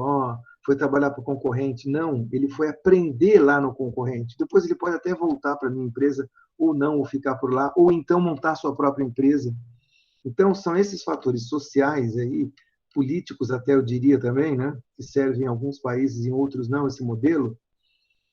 foi trabalhar para o concorrente. Não, ele foi aprender lá no concorrente. Depois ele pode até voltar para a minha empresa, ou não, ou ficar por lá, ou então montar sua própria empresa. Então, são esses fatores sociais aí, políticos até eu diria também, né, que servem em alguns países, em outros não, esse modelo,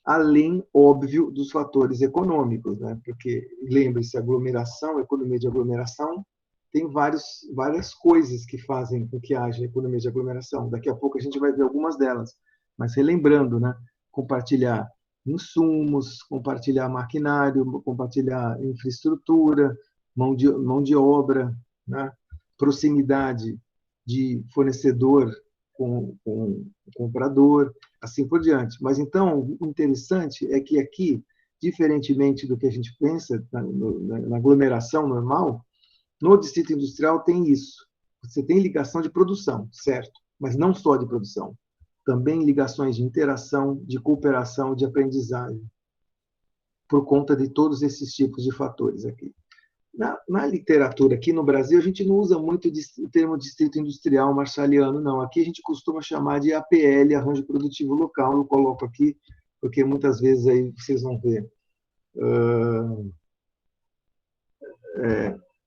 além, óbvio, dos fatores econômicos, né? Porque, lembre-se, aglomeração, economia de aglomeração, tem várias coisas que fazem com que haja economia de aglomeração. Daqui a pouco a gente vai ver algumas delas. Mas relembrando, né? Compartilhar insumos, compartilhar maquinário, compartilhar infraestrutura, mão de obra, né? Proximidade de fornecedor com comprador, assim por diante. Mas então, o interessante é que aqui, diferentemente do que a gente pensa na aglomeração normal, no distrito industrial tem isso. Você tem ligação de produção, certo? Mas não só de produção. Também ligações de interação, de cooperação, de aprendizagem, por conta de todos esses tipos de fatores aqui. Na literatura aqui no Brasil, a gente não usa muito o termo distrito industrial marshalliano, não. Aqui a gente costuma chamar de APL, Arranjo Produtivo Local. Eu coloco aqui, porque muitas vezes aí vocês vão ver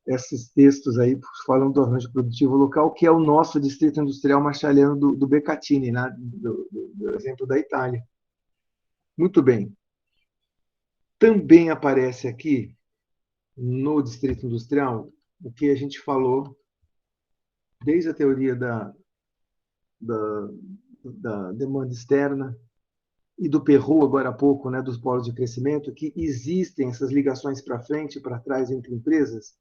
esses textos aí falam do arranjo produtivo local, que é o nosso distrito industrial marshalliano do Beccatini, né? Do exemplo da Itália. Muito bem. Também aparece aqui, no distrito industrial, o que a gente falou desde a teoria da, da demanda externa e do Perroux, agora há pouco, né, dos polos de crescimento, que existem essas ligações para frente e para trás entre empresas,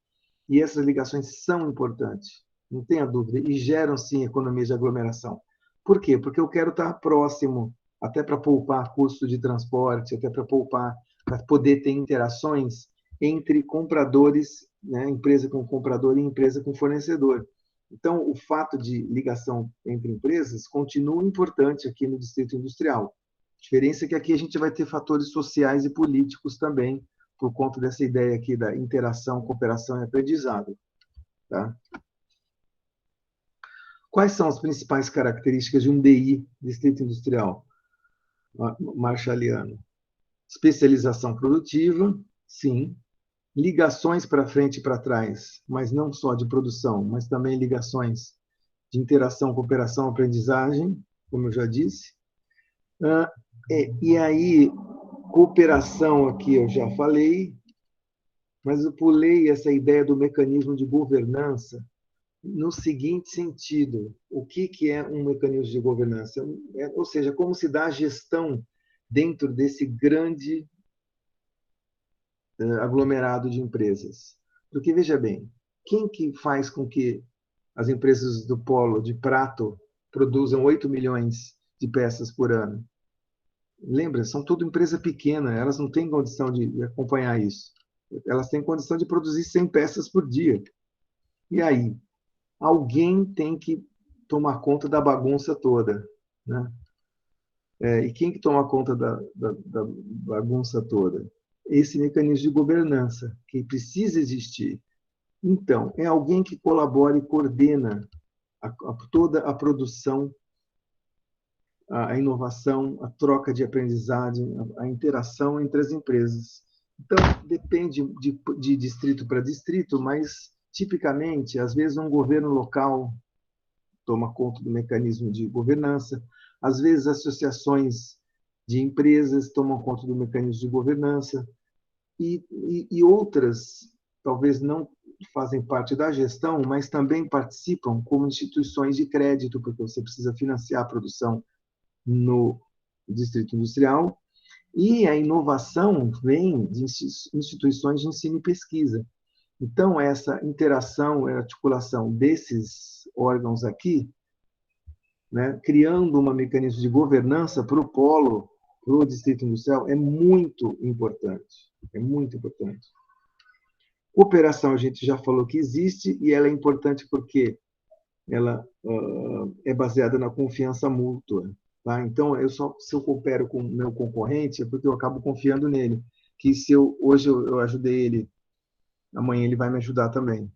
e essas ligações são importantes, não tenha dúvida, e geram, sim, economias de aglomeração. Por quê? Porque eu quero estar próximo, até para poupar custo de transporte, até para poupar, para poder ter interações entre compradores, né, empresa com comprador e empresa com fornecedor. Então, o fato de ligação entre empresas continua importante aqui no distrito industrial. A diferença é que aqui a gente vai ter fatores sociais e políticos também, por conta dessa ideia aqui da interação, cooperação e aprendizado. Tá? Quais são as principais características de um DI, Distrito Industrial Marshalliano? Especialização produtiva, sim. Ligações para frente e para trás, mas não só de produção, mas também ligações de interação, cooperação, aprendizagem, como eu já disse. E aí, cooperação aqui eu já falei, mas eu pulei essa ideia do mecanismo de governança no seguinte sentido: o que é um mecanismo de governança? Ou seja, como se dá a gestão dentro desse grande aglomerado de empresas. Porque, veja bem, quem que faz com que as empresas do polo de prato produzam 8 milhões de peças por ano? Lembra, são tudo empresa pequena, elas não têm condição de acompanhar isso. Elas têm condição de produzir 100 peças por dia. E aí? Alguém tem que tomar conta da bagunça toda. Né? E quem que toma conta da bagunça toda? Esse mecanismo de governança, que precisa existir. Então, é alguém que colabora e coordena toda a produção, a inovação, a troca de aprendizagem, a interação entre as empresas. Então, depende de distrito para distrito, mas, tipicamente, às vezes, um governo local toma conta do mecanismo de governança, às vezes, associações de empresas tomam conta do mecanismo de governança, e outras, talvez não fazem parte da gestão, mas também participam como instituições de crédito, porque você precisa financiar a produção no distrito industrial, e a inovação vem de instituições de ensino e pesquisa. Então, essa interação e articulação desses órgãos aqui, né, criando um mecanismo de governança para o polo, para o distrito industrial, é muito importante. É muito importante. Cooperação, a gente já falou que existe, e ela é importante porque ela é baseada na confiança mútua. Tá? Então, se eu coopero com o meu concorrente, é porque eu acabo confiando nele, que se hoje eu ajudei ele, amanhã ele vai me ajudar também.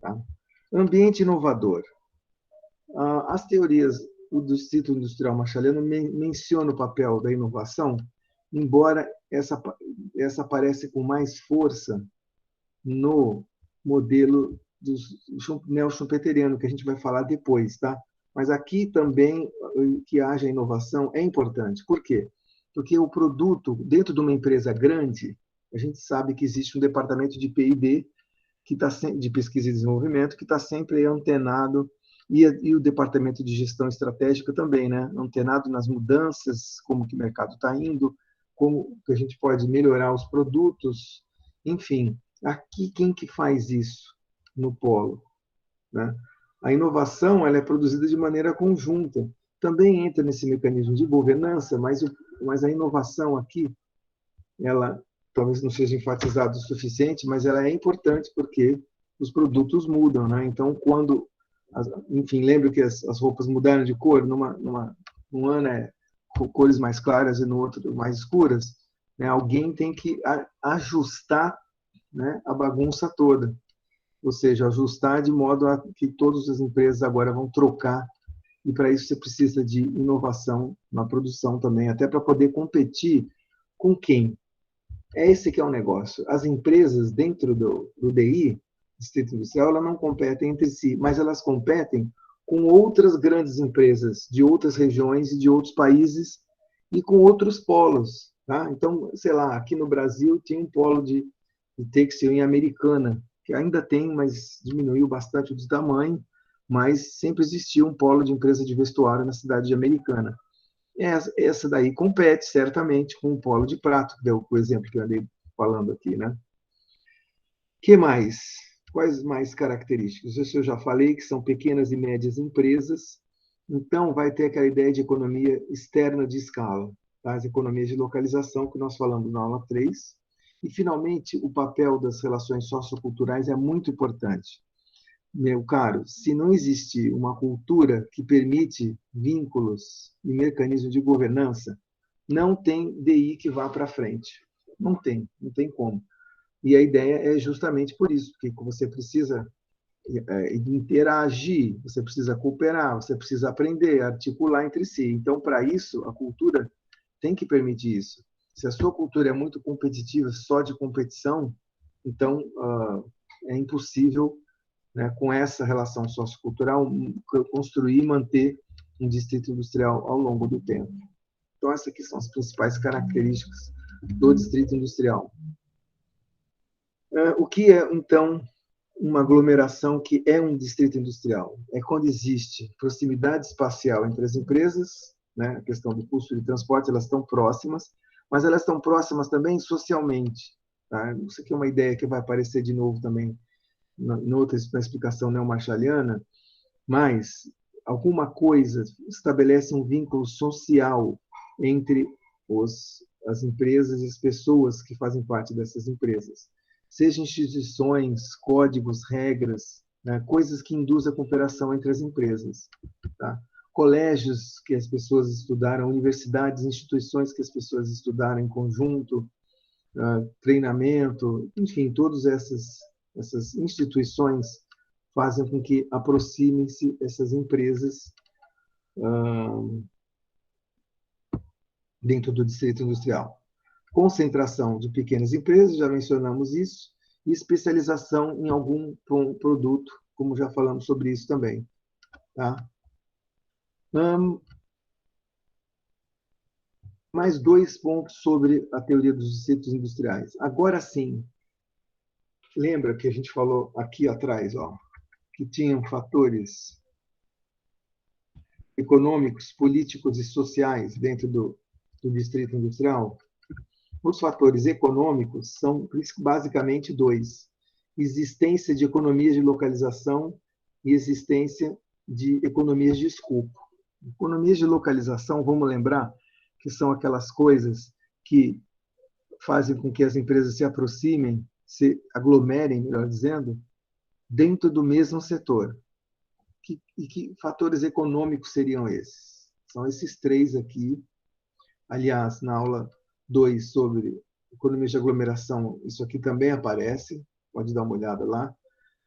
Tá? Ambiente inovador. As teorias do Distrito Industrial Machaleno mencionam o papel da inovação, embora essa aparece com mais força no modelo do neo-schumpeteriano, que a gente vai falar depois, tá? Mas aqui também que haja inovação é importante. Por quê? Porque o produto, dentro de uma empresa grande, a gente sabe que existe um departamento de P&D, que tá de pesquisa e desenvolvimento, que está sempre antenado, e o departamento de gestão estratégica também, né? Antenado nas mudanças, como que o mercado está indo, como que a gente pode melhorar os produtos, enfim. Aqui, quem que faz isso no polo? Né? A inovação ela é produzida de maneira conjunta. Também entra nesse mecanismo de governança, mas a inovação aqui, ela talvez não seja enfatizada o suficiente, mas ela é importante porque os produtos mudam. Né? Então, enfim, lembro que as roupas mudaram de cor, num ano é cores mais claras e no outro mais escuras, né? Alguém tem que ajustar, né, a bagunça toda, ou seja, ajustar de modo a que todas as empresas agora vão trocar, e para isso você precisa de inovação na produção também, até para poder competir com quem? É esse que é o negócio. As empresas dentro do DI, Distrito Industrial, elas não competem entre si, mas elas competem com outras grandes empresas de outras regiões e de outros países e com outros polos. Tá? Então, sei lá, aqui no Brasil tinha um polo de têxtil em Americana, que ainda tem, mas diminuiu bastante de tamanho, mas sempre existiu um polo de empresa de vestuário na cidade de Americana. Essa daí compete certamente com o polo de prato, que deu o exemplo que eu andei falando aqui, né? Que mais? Quais mais características? Isso eu já falei, que são pequenas e médias empresas. Então, vai ter aquela ideia de economia externa de escala, tá? As economias de localização, que nós falamos na aula 3. E, finalmente, o papel das relações socioculturais é muito importante. Meu caro, se não existir uma cultura que permite vínculos e mecanismos de governança, não tem DI que vá para frente. Não tem como. E a ideia é justamente por isso, porque você precisa interagir, você precisa cooperar, você precisa aprender, articular entre si. Então, para isso, a cultura tem que permitir isso. Se a sua cultura é muito competitiva, só de competição, então é impossível, né, com essa relação sociocultural, construir e manter um distrito industrial ao longo do tempo. Então, essas aqui são as principais características do distrito industrial. O que é, então, uma aglomeração que é um distrito industrial? É quando existe proximidade espacial entre as empresas, né, a questão do custo de transporte, elas estão próximas, mas elas estão próximas também socialmente. Tá? Isso aqui é uma ideia que vai aparecer de novo também na explicação neomarshaliana, mas alguma coisa estabelece um vínculo social entre as empresas e as pessoas que fazem parte dessas empresas. Seja instituições, códigos, regras, né, coisas que induzem a cooperação entre as empresas. Tá? Colégios que as pessoas estudaram, universidades, instituições que as pessoas estudaram em conjunto, treinamento, enfim, todas essas instituições fazem com que aproximem-se essas empresas dentro do distrito industrial. Concentração de pequenas empresas, já mencionamos isso, e especialização em algum produto, como já falamos sobre isso também. Tá? Mais 2 pontos sobre a teoria dos distritos industriais. Agora sim, lembra que a gente falou aqui atrás, que tinham fatores econômicos, políticos e sociais dentro do distrito industrial? Os fatores econômicos são basicamente 2: existência de economias de localização e existência de economias de escopo. Economias de localização, vamos lembrar, que são aquelas coisas que fazem com que as empresas se aproximem, se aglomerem, melhor dizendo, dentro do mesmo setor. Que fatores econômicos seriam esses? São esses três aqui. Aliás, na aula 2 sobre economia de aglomeração, isso aqui também aparece, pode dar uma olhada lá.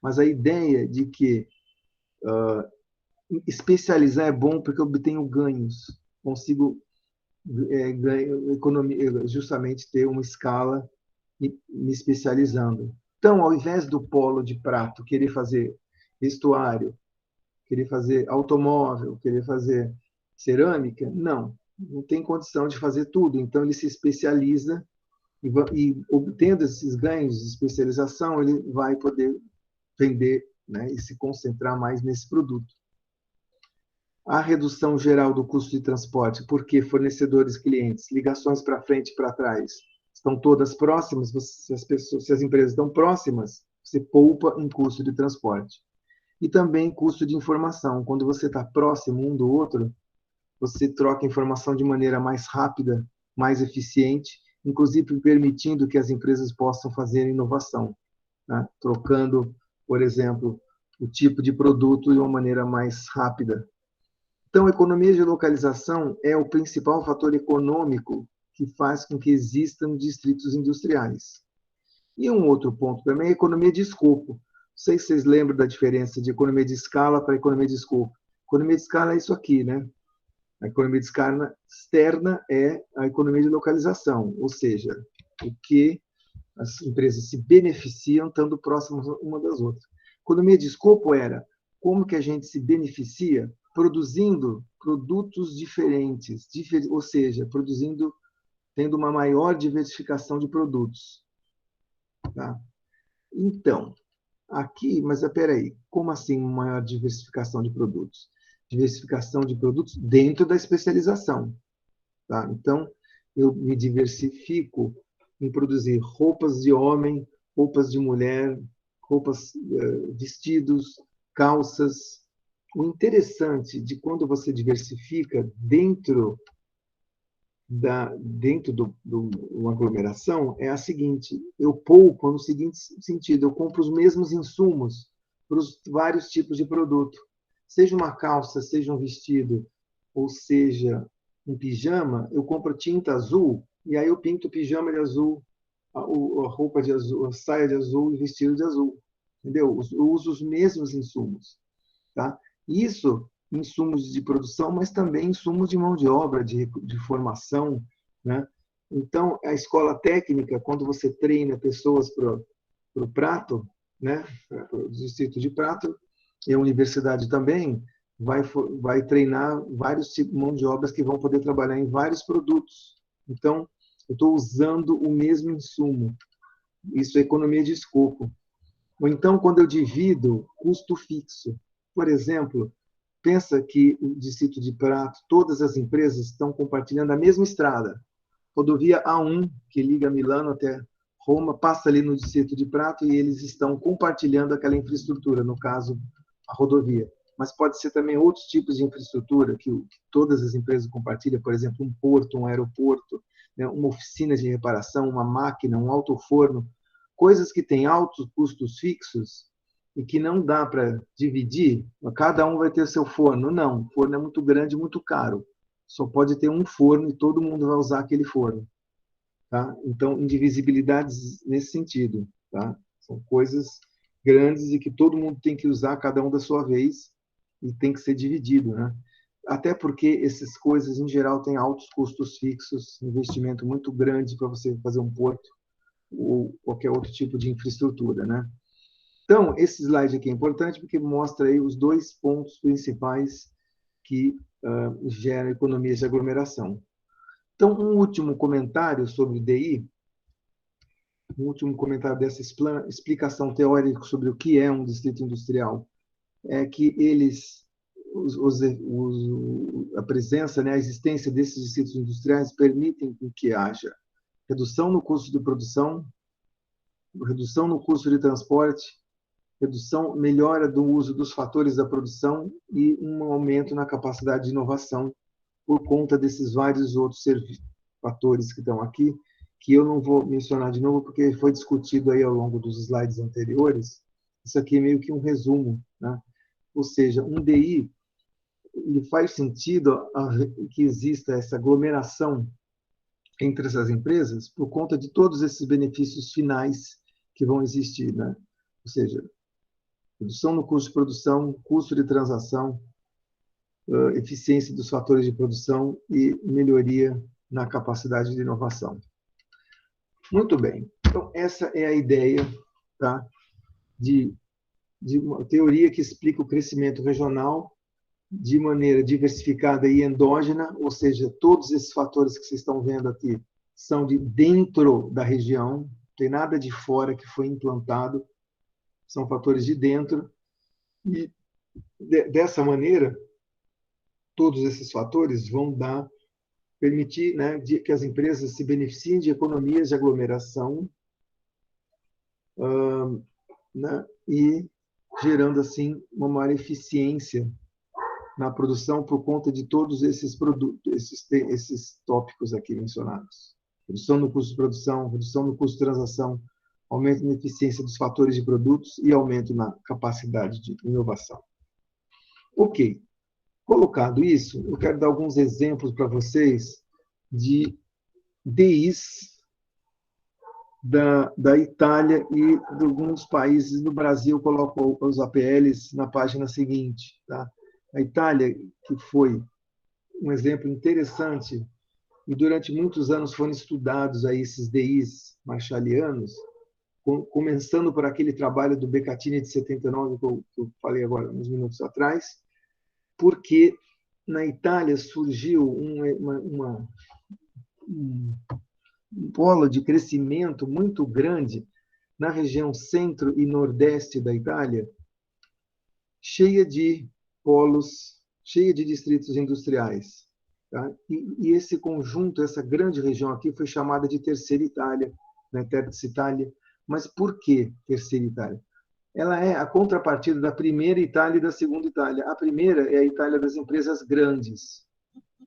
Mas a ideia de que especializar é bom porque eu obtenho ganhos, consigo economia, justamente ter uma escala e me especializando. Então, ao invés do polo de prato querer fazer vestuário, querer fazer automóvel, querer fazer cerâmica, não tem condição de fazer tudo. Então, ele se especializa e obtendo esses ganhos de especialização, ele vai poder vender, né, e se concentrar mais nesse produto. A redução geral do custo de transporte, porque fornecedores, clientes, ligações para frente e para trás, estão todas próximas, se as empresas estão próximas, você poupa em custo de transporte. E também custo de informação. Quando você está próximo um do outro, você troca informação de maneira mais rápida, mais eficiente, inclusive permitindo que as empresas possam fazer inovação, né? Trocando, por exemplo, o tipo de produto de uma maneira mais rápida. Então, a economia de localização é o principal fator econômico que faz com que existam distritos industriais. E um outro ponto também é a economia de escopo. Não sei se vocês lembram da diferença de economia de escala para economia de escopo. Economia de escala é isso aqui, né? A economia de escala externa é a economia de localização, ou seja, o que as empresas se beneficiam estando próximas uma das outras. Economia de escopo era como que a gente se beneficia produzindo produtos diferentes, ou seja, tendo uma maior diversificação de produtos. Tá? Então, aqui, mas espera aí, como assim maior diversificação de produtos? Diversificação de produtos dentro da especialização. Tá? Então, eu me diversifico em produzir roupas de homem, roupas de mulher, roupas, vestidos, calças. O interessante de quando você diversifica dentro do uma aglomeração é a seguinte: eu poupo no seguinte sentido, eu compro os mesmos insumos para os vários tipos de produto. Seja uma calça, seja um vestido, ou seja um pijama, eu compro tinta azul e aí eu pinto o pijama de azul, a roupa de azul, a saia de azul e o vestido de azul. Entendeu? Eu uso os mesmos insumos. Tá? Isso, insumos de produção, mas também insumos de mão de obra, de formação. Né? Então, a escola técnica, quando você treina pessoas para o prato, né? Para o distrito de prato, e a universidade também, vai treinar vários tipos de mão de obras que vão poder trabalhar em vários produtos. Então, eu estou usando o mesmo insumo. Isso é economia de escopo. Ou então, quando eu divido custo fixo. Por exemplo, pensa que o distrito de Prato, todas as empresas estão compartilhando a mesma estrada. Rodovia A1, que liga Milano até Roma, passa ali no distrito de Prato e eles estão compartilhando aquela infraestrutura, no caso, a rodovia. Mas pode ser também outros tipos de infraestrutura que todas as empresas compartilham, por exemplo, um porto, um aeroporto, né, uma oficina de reparação, uma máquina, um alto-forno, coisas que têm altos custos fixos e que não dá para dividir, cada um vai ter seu forno. Não, o forno é muito grande, muito caro. Só pode ter um forno e todo mundo vai usar aquele forno. Tá? Então, indivisibilidades nesse sentido. Tá? São coisas grandes e que todo mundo tem que usar, cada um da sua vez, e tem que ser dividido. Né? Até porque essas coisas, em geral, têm altos custos fixos, investimento muito grande para você fazer um porto ou qualquer outro tipo de infraestrutura. Né? Então, esse slide aqui é importante porque mostra aí os dois pontos principais que geram economias de aglomeração. Então, um último comentário sobre o DI, um último comentário dessa explicação teórica sobre o que é um distrito industrial, é que a presença, né, a existência desses distritos industriais permitem que haja redução no custo de produção, redução no custo de transporte, melhora do uso dos fatores da produção e um aumento na capacidade de inovação por conta desses vários outros fatores que estão aqui, que eu não vou mencionar de novo porque foi discutido aí ao longo dos slides anteriores. Isso aqui é meio que um resumo, né? Ou seja, um DI ele faz sentido que exista essa aglomeração entre essas empresas por conta de todos esses benefícios finais que vão existir, né? Ou seja, redução no custo de produção, custo de transação, eficiência dos fatores de produção e melhoria na capacidade de inovação. Muito bem. Então, essa é a ideia, tá, de uma teoria que explica o crescimento regional de maneira diversificada e endógena, ou seja, todos esses fatores que vocês estão vendo aqui são de dentro da região, não tem nada de fora que foi implantado, são fatores de dentro, e dessa maneira, todos esses fatores vão permitir, né, que as empresas se beneficiem de economias de aglomeração, né, e gerando, assim, uma maior eficiência na produção por conta de todos esses produtos, esses tópicos aqui mencionados. Redução no custo de produção, redução no custo de transação, aumento na eficiência dos fatores de produtos e aumento na capacidade de inovação. Ok. Colocado isso, eu quero dar alguns exemplos para vocês de DIs da Itália e de alguns países do Brasil. Coloco os APLs na página seguinte. Tá? A Itália, que foi um exemplo interessante, e durante muitos anos foram estudados aí esses DIs marshallianos, começando por aquele trabalho do Becattini de 79, que eu falei agora, uns minutos atrás, porque na Itália surgiu um polo de crescimento muito grande na região centro e nordeste da Itália, cheia de polos, cheia de distritos industriais. Tá? E esse conjunto, essa grande região aqui, foi chamada de Terceira Itália, né? Terza Itália. Mas por que Terceira Itália? Ela é a contrapartida da Primeira Itália e da Segunda Itália. A primeira é a Itália das empresas grandes.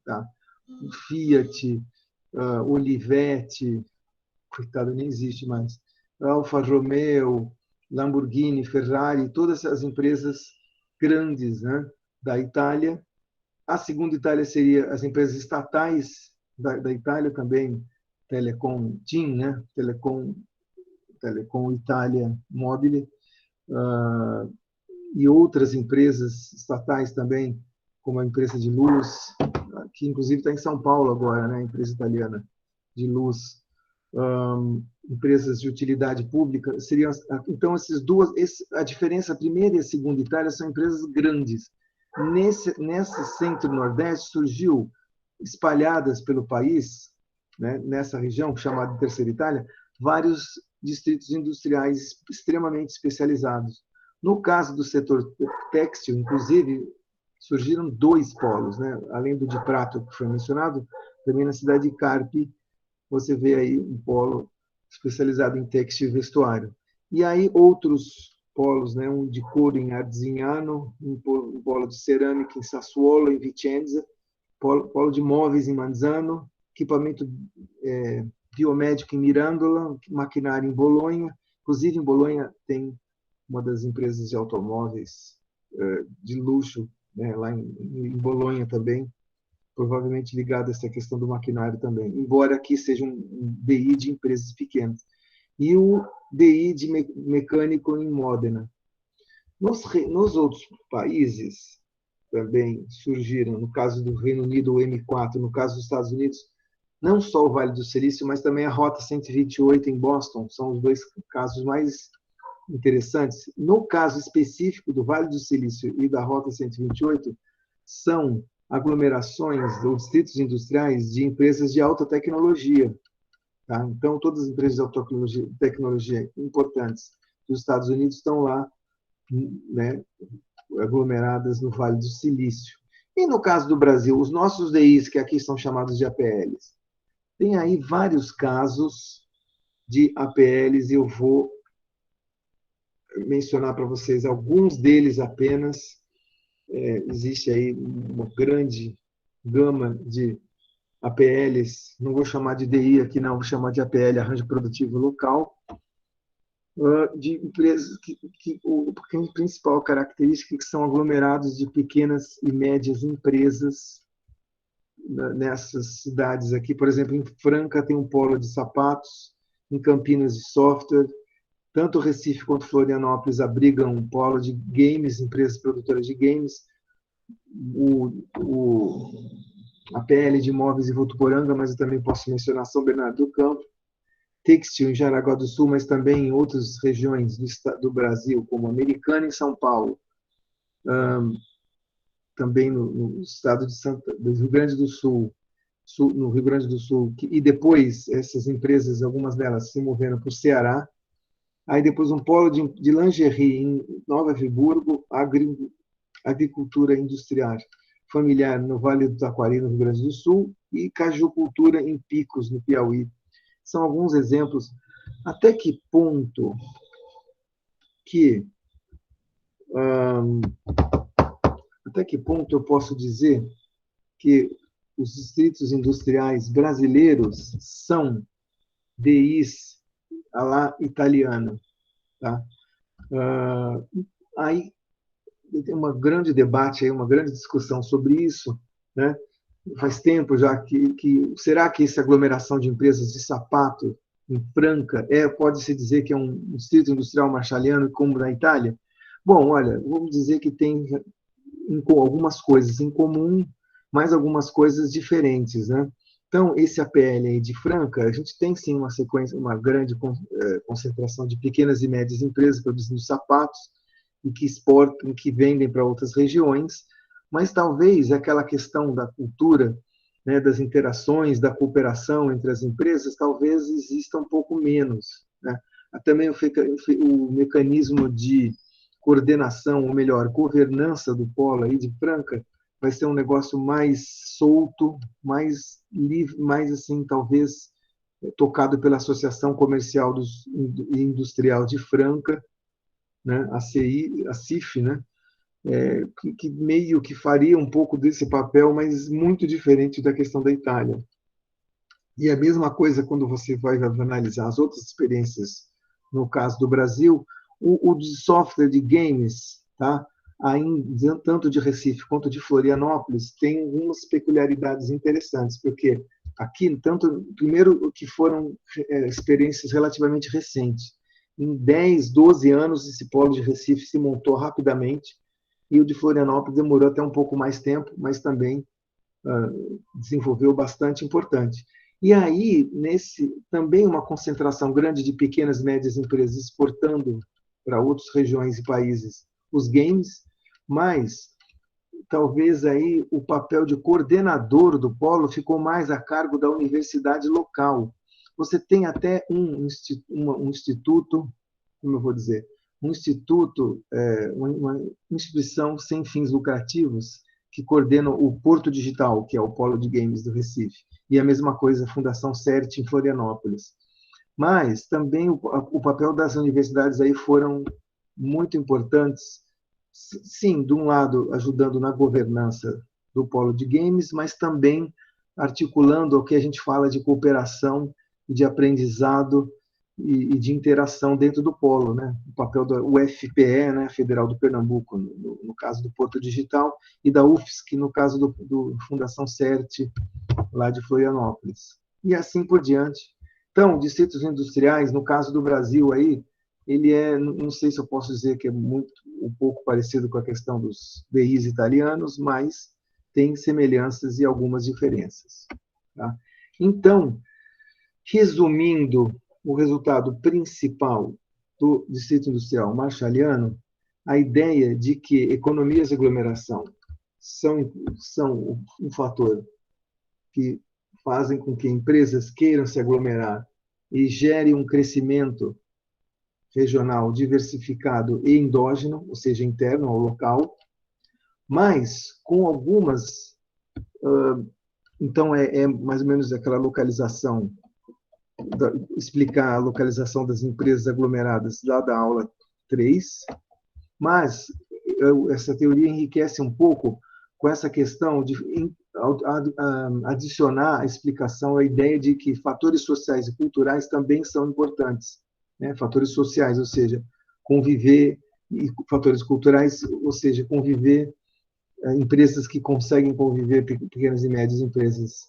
Tá? Fiat, Olivetti, coitado, nem existe mais, Alfa Romeo, Lamborghini, Ferrari, todas as empresas grandes, né, da Itália. A segunda Itália seria as empresas estatais da Itália também, Telecom TIM, né, Telecom Italia Mobile, e outras empresas estatais também, como a empresa de luz, que inclusive está em São Paulo agora, né, a empresa italiana de luz, empresas de utilidade pública, seriam, então, a diferença, a primeira e a segunda Itália são empresas grandes. Nesse centro-nordeste surgiu, espalhadas pelo país, né, nessa região chamada Terceira Itália, vários distritos industriais extremamente especializados. No caso do setor têxtil, inclusive, surgiram 2 polos, né? Além do de Prato, que foi mencionado, também na cidade de Carpi, você vê aí um polo especializado em têxtil e vestuário. E aí outros polos, né? Um de couro em Arzignano, um polo de cerâmica em Sassuolo, em Vicenza, polo de móveis em Manzano, equipamento biomédico em Mirandola, maquinário em Bolonha. Inclusive, em Bolonha tem uma das empresas de automóveis de luxo, né, lá em Bolonha também, provavelmente ligado a essa questão do maquinário também, embora aqui seja um DI de empresas pequenas. E o DI de mecânico em Módena. Nos outros países também surgiram, no caso do Reino Unido, o M4, no caso dos Estados Unidos, não só o Vale do Silício, mas também a Rota 128 em Boston, são os 2 casos mais interessantes. No caso específico do Vale do Silício e da Rota 128, são aglomerações ou distritos industriais de empresas de alta tecnologia. Tá? Então, todas as empresas de alta tecnologia importantes dos Estados Unidos estão lá, né, aglomeradas no Vale do Silício. E no caso do Brasil, os nossos DIs, que aqui são chamados de APLs, tem aí vários casos de APLs, e eu vou mencionar para vocês alguns deles apenas. Existe aí uma grande gama de APLs, não vou chamar de DI aqui, não, vou chamar de APL, Arranjo Produtivo Local, de empresas a principal característica é que são aglomerados de pequenas e médias empresas nessas cidades aqui. Por exemplo, em Franca tem um polo de sapatos, em Campinas de software, tanto Recife quanto Florianópolis abrigam um polo de games, empresas produtoras de games, a PL de Imóveis em Votuporanga, mas eu também posso mencionar São Bernardo do Campo, têxtil em Jaraguá do Sul, mas também em outras regiões do Brasil, como Americana em São Paulo, também no estado do Rio Grande do Sul, no Rio Grande do Sul, e depois essas empresas, algumas delas se moveram para o Ceará, aí depois um polo de lingerie em Nova Friburgo, agricultura industrial familiar no Vale do Taquari, no Rio Grande do Sul, e cajucultura em Picos, no Piauí. São alguns exemplos. Até que ponto que até que ponto eu posso dizer que os distritos industriais brasileiros são DIs à la italiana, tá? Aí tem um grande debate, uma grande discussão sobre isso, né? Faz tempo já que será que essa aglomeração de empresas de sapato em Franca pode-se dizer que é um distrito industrial marshaliano como na Itália? Bom, olha, vamos dizer que tem algumas coisas em comum, mas algumas coisas diferentes, né? Então, esse APL aí de Franca, a gente tem sim uma sequência, uma grande concentração de pequenas e médias empresas produzindo sapatos e que exportam, que vendem para outras regiões, mas talvez aquela questão da cultura, né, das interações, da cooperação entre as empresas, talvez exista um pouco menos, né? Também o mecanismo de coordenação, ou melhor, governança do polo aí de Franca, vai ser um negócio mais solto, mais livre, mais assim, talvez tocado pela Associação Comercial e Industrial de Franca, né, a CIF, né, que meio que faria um pouco desse papel, mas muito diferente da questão da Itália. E a mesma coisa quando você vai analisar as outras experiências, no caso do Brasil, o de software de games, tá? Tanto de Recife quanto de Florianópolis, tem algumas peculiaridades interessantes, porque aqui, tanto, primeiro, que foram experiências relativamente recentes. Em 10, 12 anos, esse polo de Recife se montou rapidamente, e o de Florianópolis demorou até um pouco mais tempo, mas também desenvolveu bastante importante. E aí, também uma concentração grande de pequenas e médias empresas exportando para outras regiões e países os games, mas talvez aí o papel de coordenador do polo ficou mais a cargo da universidade local. Você tem até um instituto, como eu vou dizer, um instituto, uma instituição sem fins lucrativos que coordena o Porto Digital, que é o polo de games do Recife, e a mesma coisa a Fundação CERT em Florianópolis. Mas também o papel das universidades aí foram muito importantes, sim, de um lado ajudando na governança do polo de games, mas também articulando o que a gente fala de cooperação e de aprendizado e de interação dentro do polo, né? O papel da UFPE, né, Federal do Pernambuco, no caso do Porto Digital, e da UFSC, no caso do Fundação CERT, lá de Florianópolis. E assim por diante. Então, distritos industriais, no caso do Brasil aí, ele não sei se eu posso dizer que é um pouco parecido com a questão dos DIs italianos, mas tem semelhanças e algumas diferenças. Tá? Então, resumindo o resultado principal do Distrito Industrial Marshalliano, a ideia de que economias de aglomeração são um fator que fazem com que empresas queiram se aglomerar e gere um crescimento regional diversificado e endógeno, ou seja, interno ao local, mas com algumas. Então, é mais ou menos aquela localização, explicar a localização das empresas aglomeradas lá da aula 3, mas essa teoria enriquece um pouco com essa questão de adicionar a explicação à ideia de que fatores sociais e culturais também são importantes né? Fatores sociais, ou seja, conviver, e fatores culturais, ou seja, conviver, empresas que conseguem conviver, pequenas e médias empresas,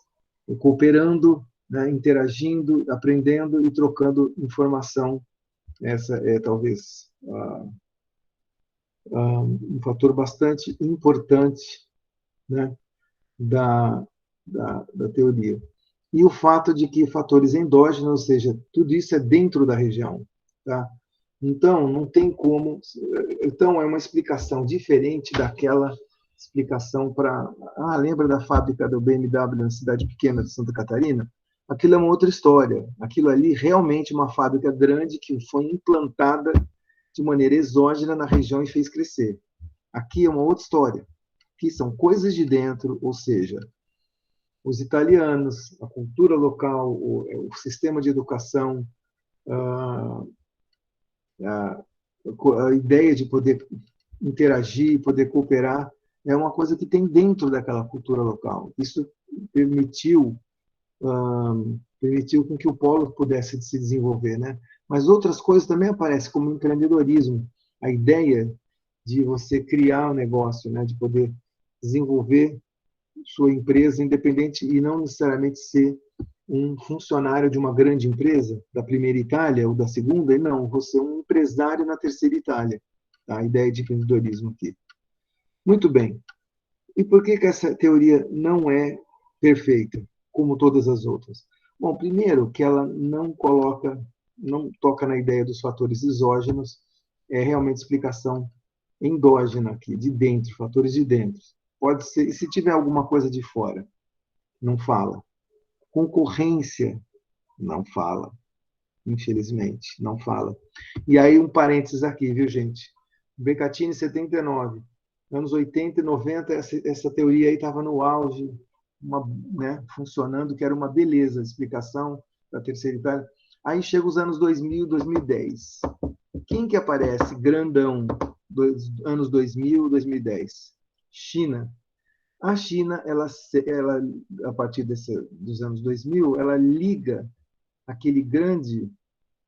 cooperando, né, interagindo, aprendendo e trocando informação. Essa é talvez um fator bastante importante, né, da, da teoria. E o fato de que fatores endógenos, ou seja, tudo isso é dentro da região. Tá? Então, não tem como. Então, é uma explicação diferente daquela explicação para. Ah, lembra da fábrica do BMW na cidade pequena de Santa Catarina? Aquilo é uma outra história. Aquilo ali realmente é uma fábrica grande que foi implantada de maneira exógena na região e fez crescer. Aqui é uma outra história. Aqui são coisas de dentro, ou seja, os italianos, a cultura local, o sistema de educação, a, a, a ideia de poder interagir, poder cooperar, é uma coisa que tem dentro daquela cultura local. Isso permitiu permitiu com que o polo pudesse se desenvolver, né? Mas outras coisas também aparecem, como o empreendedorismo, a ideia de você criar um negócio, né? De poder desenvolver sua empresa independente e não necessariamente ser um funcionário de uma grande empresa, da primeira Itália ou da segunda, e não, você é um empresário na terceira Itália. Tá? A ideia de empreendedorismo aqui. Muito bem. E por que, que essa teoria não é perfeita, como todas as outras? Bom, primeiro, que ela não coloca, não toca na ideia dos fatores exógenos, é realmente explicação endógena aqui, de dentro, fatores de dentro. Pode ser, se tiver alguma coisa de fora, não fala. Concorrência, não fala. Infelizmente, não fala. E aí, um parênteses aqui, viu, gente? Becattini, 79. Anos 80 e 90, essa teoria aí estava no auge, né, funcionando, que era uma beleza, a explicação da terceira idade. Aí chega os anos 2000, 2010. Quem que aparece grandão anos 2000, 2010? China. A China, ela a partir dos anos 2000, ela liga aquele grande,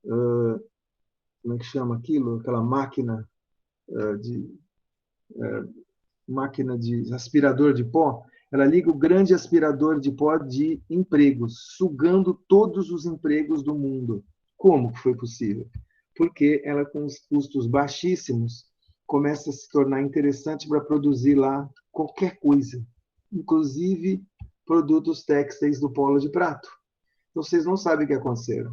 como é que chama aquilo? Aquela de, máquina de aspirador de pó, ela liga o grande aspirador de pó de empregos, sugando todos os empregos do mundo. Como que foi possível? Porque ela, com os custos baixíssimos, começa a se tornar interessante para produzir lá qualquer coisa, inclusive produtos têxteis do Polo de Prato. Então, vocês não sabem o que aconteceu.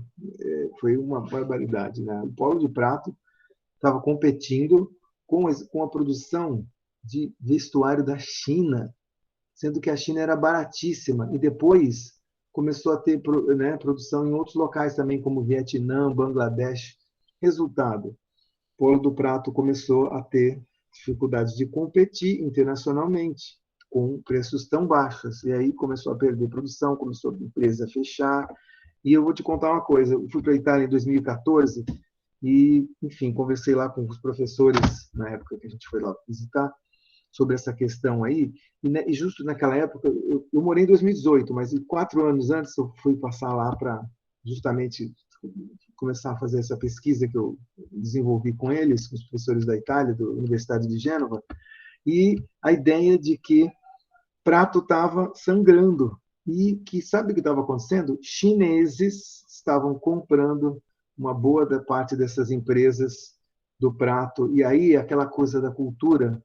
Foi uma barbaridade. Né? O Polo de Prato estava competindo com a produção de vestuário da China, sendo que a China era baratíssima. E depois começou a ter, né, produção em outros locais também, como Vietnã, Bangladesh. Resultado, o Polo do Prato começou a ter dificuldades de competir internacionalmente com preços tão baixos. E aí começou a perder produção, começou a empresa a fechar. E eu vou te contar uma coisa, eu fui para a Itália em 2014 e, enfim, conversei lá com os professores, na época que a gente foi lá visitar, sobre essa questão aí. E justo naquela época, eu morei em 2018, mas 4 anos antes eu fui passar lá para justamente começar a fazer essa pesquisa que eu desenvolvi com eles, com os professores da Itália, da Universidade de Gênova, e a ideia de que Prato estava sangrando e que sabe o que estava acontecendo? Chineses estavam comprando uma boa parte dessas empresas do Prato e aí aquela coisa da cultura,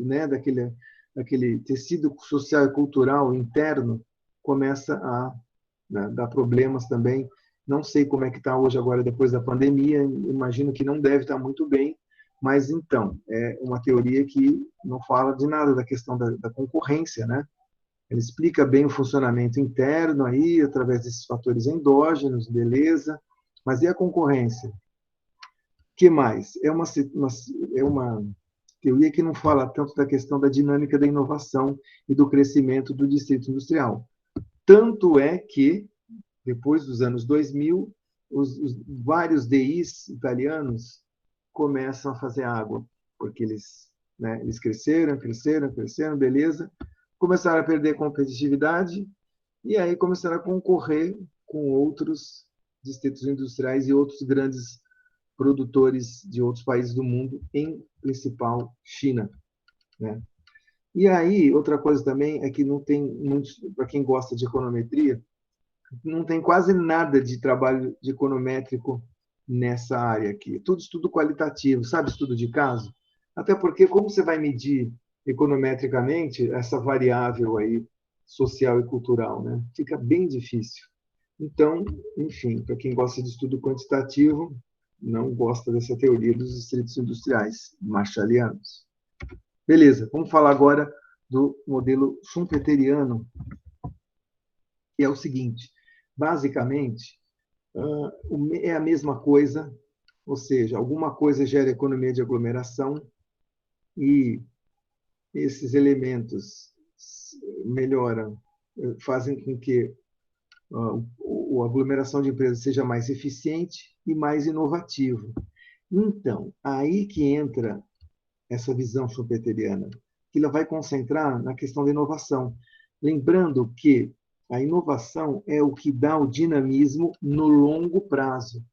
né, daquele tecido social e cultural interno começa a, né, dar problemas também. Não sei como é que está hoje agora depois da pandemia, imagino que não deve estar muito bem, mas então é uma teoria que não fala de nada da questão da concorrência, né? Ele explica bem o funcionamento interno aí através desses fatores endógenos, beleza? Mas e a concorrência? O que mais? É uma teoria que não fala tanto da questão da dinâmica da inovação e do crescimento do distrito industrial. Tanto é que, depois dos anos 2000, os vários DIs italianos começam a fazer água, porque eles, né, eles cresceram, beleza, começaram a perder competitividade e aí começaram a concorrer com outros distritos industriais e outros grandes produtores de outros países do mundo, em principal China, né? E aí, outra coisa também é que não tem muitos, para quem gosta de econometria, não tem quase nada de trabalho de econométrico nessa área aqui. Tudo estudo qualitativo, sabe, estudo de caso? Até porque como você vai medir econometricamente essa variável aí social e cultural, né? Fica bem difícil. Então, enfim, para quem gosta de estudo quantitativo, não gosta dessa teoria dos distritos industriais marshallianos. Beleza, vamos falar agora do modelo schumpeteriano, que é o seguinte: basicamente, é a mesma coisa, ou seja, alguma coisa gera economia de aglomeração e esses elementos melhoram, fazem com que a aglomeração de empresas seja mais eficiente e mais inovativa. Então, aí que entra essa visão schumpeteriana, que ela vai concentrar na questão da inovação. Lembrando que a inovação é o que dá o dinamismo no longo prazo.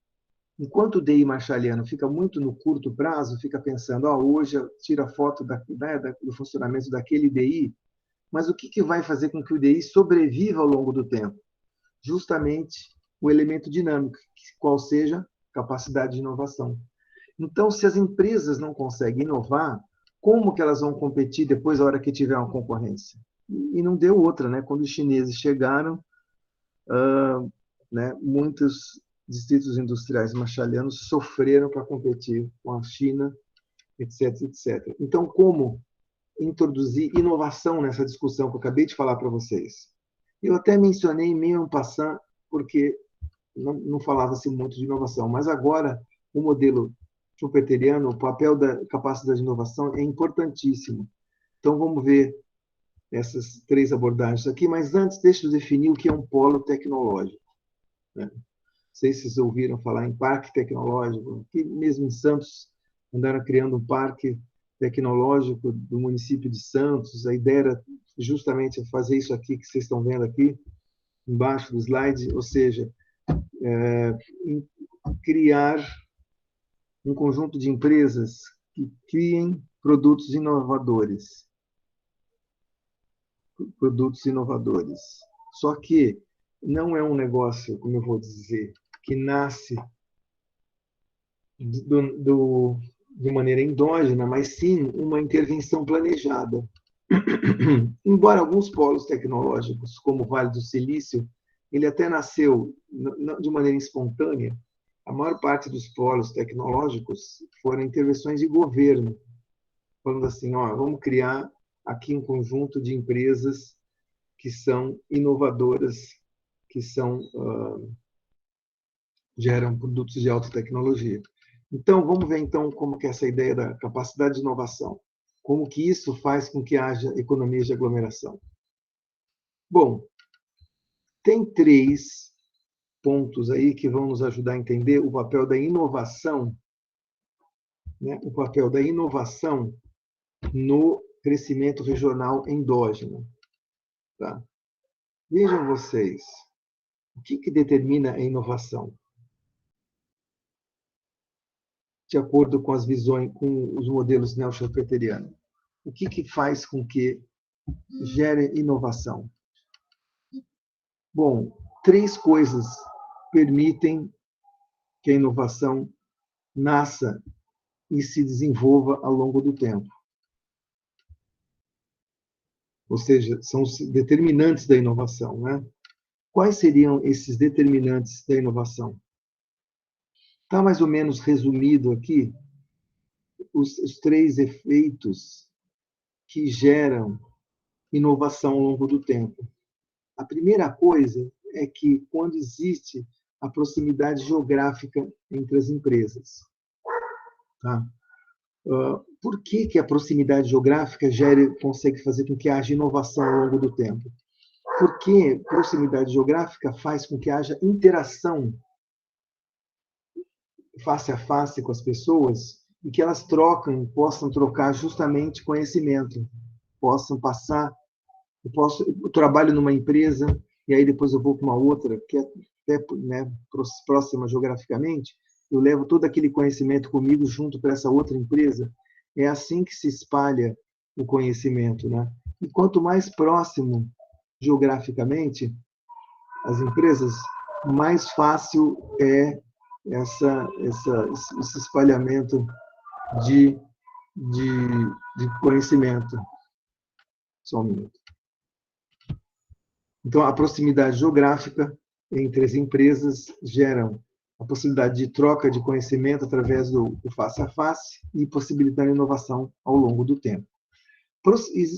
Enquanto o DI marshalliano fica muito no curto prazo, fica pensando, hoje tira foto do funcionamento daquele DI, mas o que vai fazer com que o DI sobreviva ao longo do tempo? Justamente o elemento dinâmico, qual seja capacidade de inovação. Então, se as empresas não conseguem inovar, como que elas vão competir depois, da hora que tiver uma concorrência? E não deu outra, né? Quando os chineses chegaram, né, muitos distritos industriais marshallianos sofreram para competir com a China, etc, etc. Então, como introduzir inovação nessa discussão que eu acabei de falar para vocês? Eu até mencionei meio en passant, porque não falava-se muito de inovação, mas agora o modelo schumpeteriano, o papel da capacidade de inovação é importantíssimo. Então, vamos ver essas três abordagens aqui, mas antes, deixa eu definir o que é um polo tecnológico, né? Não sei se vocês ouviram falar em parque tecnológico, que mesmo em Santos andaram criando um parque tecnológico do município de Santos. A ideia era justamente fazer isso aqui que vocês estão vendo aqui, embaixo do slide, ou seja, criar um conjunto de empresas que criem produtos inovadores. Produtos inovadores. Só que não é um negócio, como eu vou dizer, que nasce de maneira endógena, mas sim uma intervenção planejada. Embora alguns polos tecnológicos, como o Vale do Silício, ele até nasceu de maneira espontânea, a maior parte dos polos tecnológicos foram intervenções de governo, falando assim, vamos criar aqui um conjunto de empresas que são inovadoras, que geram produtos de alta tecnologia. Então, vamos ver então como que é essa ideia da capacidade de inovação, como que isso faz com que haja economias de aglomeração. Bom, tem três pontos aí que vão nos ajudar a entender o papel da inovação, né? O papel da inovação no crescimento regional endógeno. Tá? Vejam vocês, o que determina a inovação? De acordo com as visões, com os modelos neo-schumpeterianos. O que faz com que gere inovação? Bom, três coisas permitem que a inovação nasça e se desenvolva ao longo do tempo. Ou seja, são os determinantes da inovação, né? Quais seriam esses determinantes da inovação? Está mais ou menos resumido aqui os três efeitos que geram inovação ao longo do tempo. A primeira coisa é que quando existe a proximidade geográfica entre as empresas. Tá? Por que a proximidade geográfica consegue fazer com que haja inovação ao longo do tempo? Porque proximidade geográfica faz com que haja interação face a face com as pessoas e que elas possam trocar justamente conhecimento, possam passar. Eu trabalho numa empresa e aí depois eu vou para uma outra que é até, né, próxima geograficamente, eu levo todo aquele conhecimento comigo junto para essa outra empresa. É assim que se espalha o conhecimento, né? E quanto mais próximo geograficamente as empresas, mais fácil é esse espalhamento de, de conhecimento. Só um minuto. Então, a proximidade geográfica entre as empresas gera a possibilidade de troca de conhecimento através do face a face e possibilitando inovação ao longo do tempo.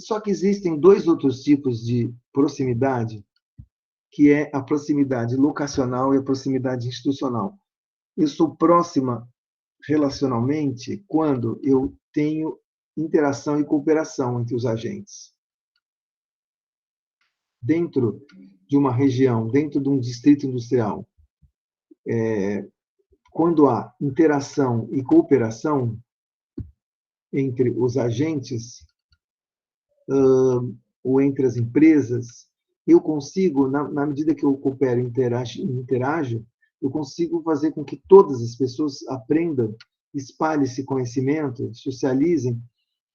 Só que existem dois outros tipos de proximidade, que é a proximidade locacional e a proximidade institucional. Eu sou próxima relacionalmente quando eu tenho interação e cooperação entre os agentes. Dentro de uma região, dentro de um distrito industrial, quando há interação e cooperação entre os agentes ou entre as empresas, eu consigo, na medida que eu coopero e interajo, eu consigo fazer com que todas as pessoas aprendam, espalhem esse conhecimento, socializem,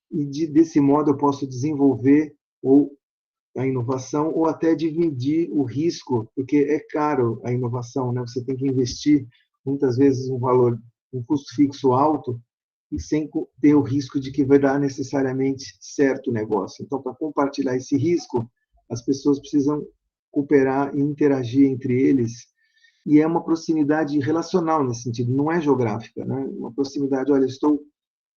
e desse modo eu posso desenvolver ou a inovação ou até dividir o risco, porque é caro a inovação, né? Você tem que investir muitas vezes um custo fixo alto e sem ter o risco de que vai dar necessariamente certo o negócio. Então, para compartilhar esse risco, as pessoas precisam cooperar e interagir entre eles, e é uma proximidade relacional nesse sentido, não é geográfica, né? Uma proximidade, olha,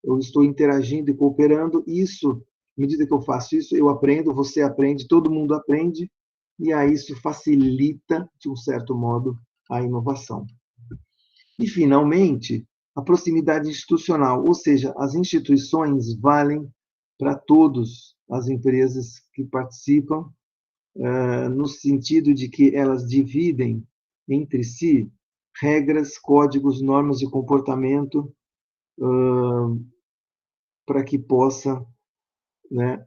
eu estou interagindo e cooperando, isso, à medida que eu faço isso, eu aprendo, você aprende, todo mundo aprende, e aí isso facilita, de um certo modo, a inovação. E, finalmente, a proximidade institucional, ou seja, as instituições valem para todas as empresas que participam, no sentido de que elas dividem entre si regras, códigos, normas de comportamento, para que possa, né,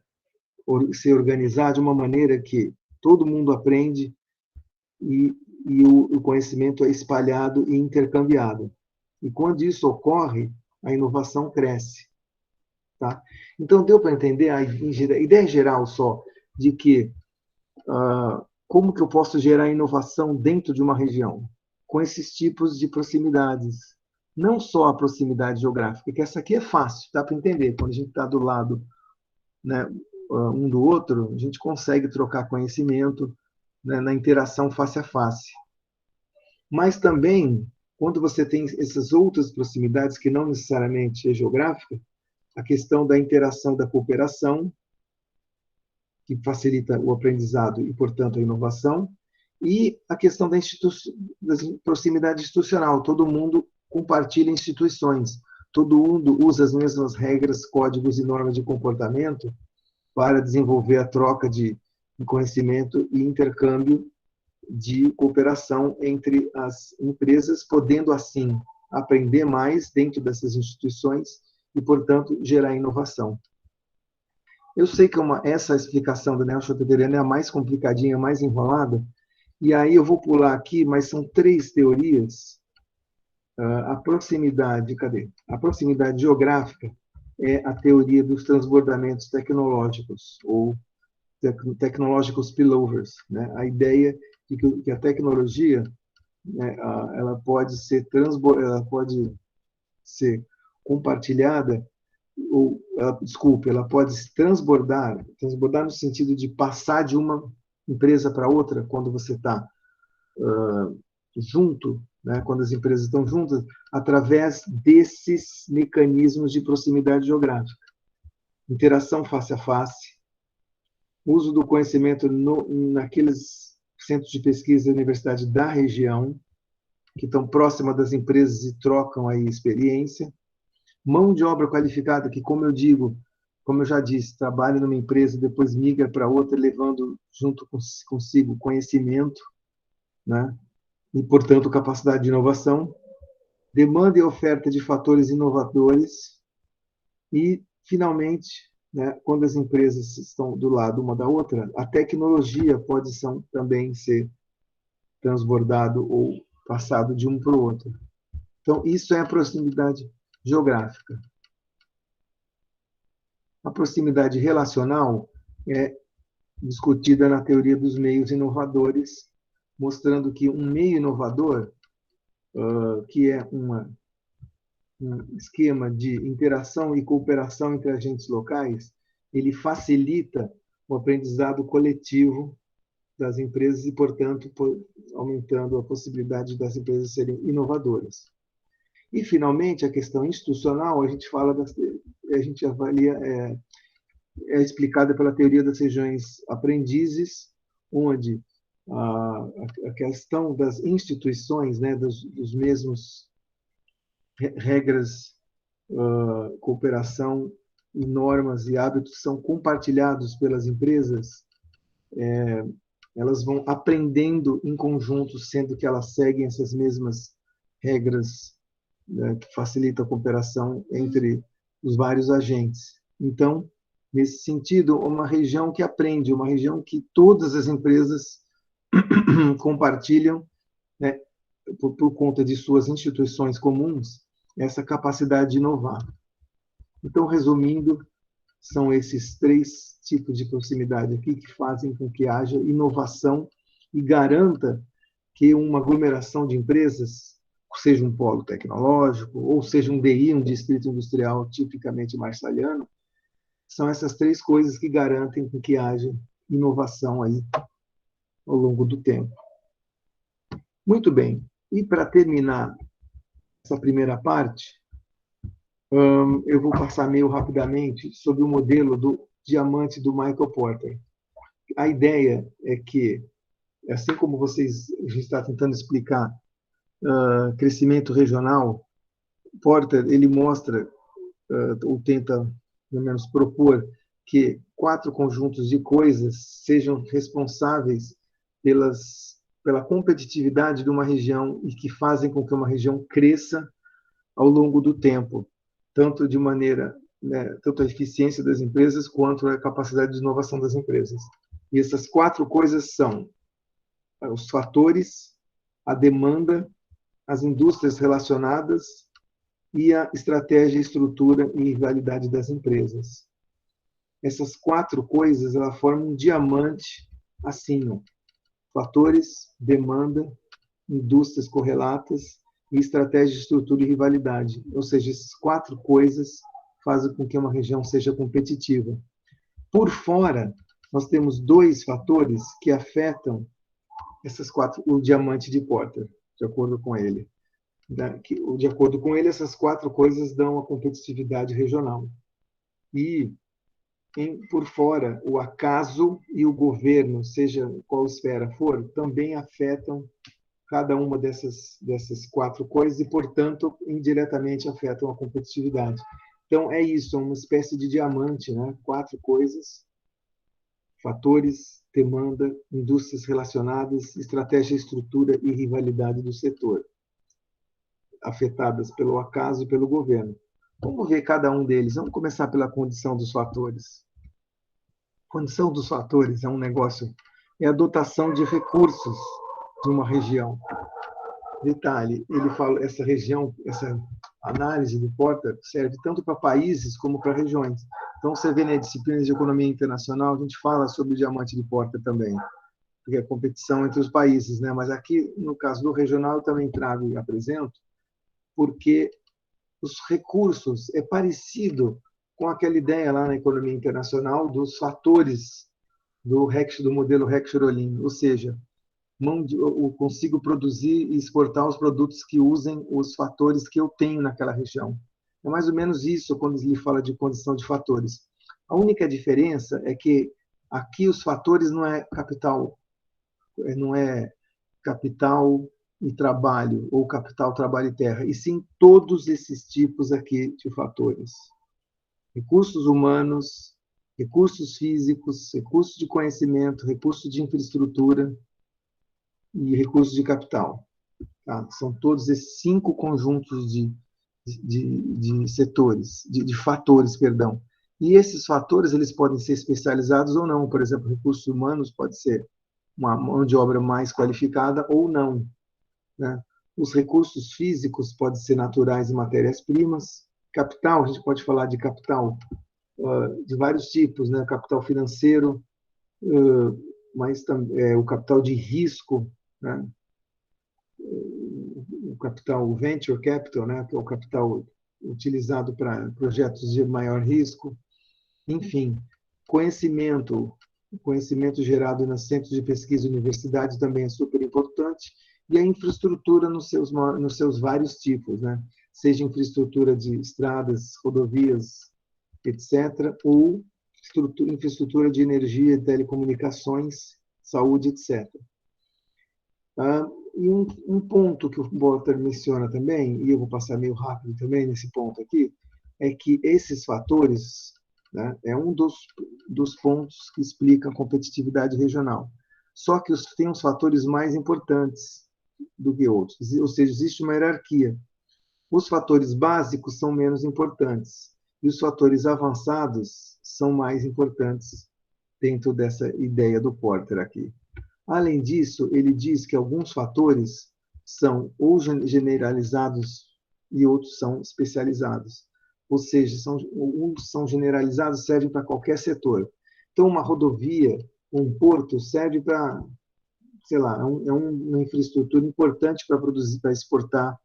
se organizar de uma maneira que todo mundo aprende e o conhecimento é espalhado e intercambiado. E quando isso ocorre, a inovação cresce. Tá? Então, deu para entender a ideia geral só de que como que eu posso gerar inovação dentro de uma região? Com esses tipos de proximidades. Não só a proximidade geográfica, que essa aqui é fácil, dá para entender. Quando a gente está do lado, né, um do outro, a gente consegue trocar conhecimento, né, na interação face a face. Mas também, quando você tem essas outras proximidades, que não necessariamente é geográfica, a questão da interação, da cooperação, que facilita o aprendizado e, portanto, a inovação, e a questão da proximidade institucional. Todo mundo compartilha instituições, todo mundo usa as mesmas regras, códigos e normas de comportamento para desenvolver a troca de conhecimento e intercâmbio de cooperação entre as empresas, podendo, assim, aprender mais dentro dessas instituições e, portanto, gerar inovação. Eu sei que essa explicação do neo-schumpeteriano é a mais complicadinha, a mais enrolada, e aí eu vou pular aqui, mas são 3 teorias. A proximidade geográfica é a teoria dos transbordamentos tecnológicos, ou technological spillovers, né? A ideia de que a tecnologia, né, ela pode ser compartilhada, ou, ela pode transbordar no sentido de passar de uma empresa para outra, quando você está junto, né, quando as empresas estão juntas, através desses mecanismos de proximidade geográfica. Interação face a face, uso do conhecimento naqueles centros de pesquisa da universidade da região, que estão próximas das empresas e trocam aí experiência. Mão de obra qualificada, que, como eu já disse, trabalha numa empresa, depois migra para outra, levando junto consigo conhecimento, né? E, portanto, capacidade de inovação. Demanda e oferta de fatores inovadores. E, finalmente, né, quando as empresas estão do lado uma da outra, a tecnologia pode também ser transbordado ou passado de um para o outro. Então, isso é a proximidade geográfica. A proximidade relacional é discutida na teoria dos meios inovadores, mostrando que um meio inovador, que é um esquema de interação e cooperação entre agentes locais, ele facilita o aprendizado coletivo das empresas e, portanto, aumentando a possibilidade das empresas serem inovadoras. E, finalmente, a questão institucional, a gente avalia, é explicada pela teoria das regiões aprendizes, onde a questão das instituições, né, dos mesmos regras, cooperação, normas e hábitos são compartilhados pelas empresas, elas vão aprendendo em conjunto, sendo que elas seguem essas mesmas regras, né, que facilitam a cooperação entre os vários agentes. Então, nesse sentido, uma região que aprende, uma região que todas as empresas compartilham, né, por conta de suas instituições comuns, essa capacidade de inovar. Então, resumindo, são esses 3 tipos de proximidade aqui que fazem com que haja inovação e garanta que uma aglomeração de empresas, seja um polo tecnológico, ou seja um DI, um distrito industrial tipicamente marçaliano, são essas 3 coisas que garantem que haja inovação aí ao longo do tempo. Muito bem. E para terminar essa primeira parte, eu vou passar meio rapidamente sobre o modelo do diamante do Michael Porter. A ideia é que, assim como a gente está tentando explicar crescimento regional, Porter ele mostra, ou tenta, pelo menos, propor que 4 conjuntos de coisas sejam responsáveis pela competitividade de uma região e que fazem com que uma região cresça ao longo do tempo, tanto de maneira, né, tanto a eficiência das empresas quanto a capacidade de inovação das empresas. E essas 4 coisas são os fatores, a demanda, as indústrias relacionadas e a estratégia, estrutura e rivalidade das empresas. Essas 4 coisas, elas formam um diamante assim, ó. Fatores, demanda, indústrias correlatas e estratégia, estrutura e rivalidade. Ou seja, essas 4 coisas fazem com que uma região seja competitiva. Por fora, nós temos 2 fatores que afetam essas 4, o diamante de Porter, de acordo com ele. De acordo com ele, essas 4 coisas dão a competitividade regional. E, por fora, o acaso e o governo, seja qual esfera for, também afetam cada uma dessas 4 coisas e, portanto, indiretamente afetam a competitividade. Então, é isso, é uma espécie de diamante, né? 4 coisas: fatores, demanda, indústrias relacionadas, estratégia, estrutura e rivalidade do setor, afetadas pelo acaso e pelo governo. Vamos ver cada um deles. Vamos começar pela condição dos fatores. A condição dos fatores é um negócio, é a dotação de recursos de uma região. Detalhe, ele fala, essa região, essa análise do Porter serve tanto para países como para regiões. Então, você vê na disciplina de economia internacional, a gente fala sobre o diamante de Porter também, porque é a competição entre os países, né? Mas aqui, no caso do regional, eu também trago e apresento, porque os recursos é parecido com aquela ideia lá na economia internacional dos fatores do modelo Heck-Schroling, ou seja, eu consigo produzir e exportar os produtos que usem os fatores que eu tenho naquela região. É mais ou menos isso quando ele fala de condição de fatores. A única diferença é que aqui os fatores não é capital e trabalho, ou capital, trabalho e terra, e sim todos esses tipos aqui de fatores. Recursos humanos, recursos físicos, recursos de conhecimento, recursos de infraestrutura e recursos de capital. Tá? São todos esses 5 conjuntos de setores, de fatores, perdão. E esses fatores eles podem ser especializados ou não. Por exemplo, recursos humanos pode ser uma mão de obra mais qualificada ou não, né? Os recursos físicos podem ser naturais e matérias-primas. Capital, a gente pode falar de capital de vários tipos, né? Capital financeiro, mas o capital de risco, né? O capital venture capital, né? Que é o capital utilizado para projetos de maior risco. Enfim, conhecimento gerado nos centros de pesquisa e universidades também é super importante, e a infraestrutura nos seus vários tipos, né? Seja infraestrutura de estradas, rodovias, etc., ou infraestrutura de energia, telecomunicações, saúde, etc. E um ponto que o Walter menciona também, e eu vou passar meio rápido também nesse ponto aqui, é que esses fatores, né, é um dos pontos que explica a competitividade regional. Só que tem os fatores mais importantes do que outros, ou seja, existe uma hierarquia. Os fatores básicos são menos importantes, e os fatores avançados são mais importantes dentro dessa ideia do Porter aqui. Além disso, ele diz que alguns fatores são ou generalizados e outros são especializados. Ou seja, uns são generalizados, servem para qualquer setor. Então, uma rodovia, um porto, serve para, sei lá, uma infraestrutura importante para produzir, para exportar,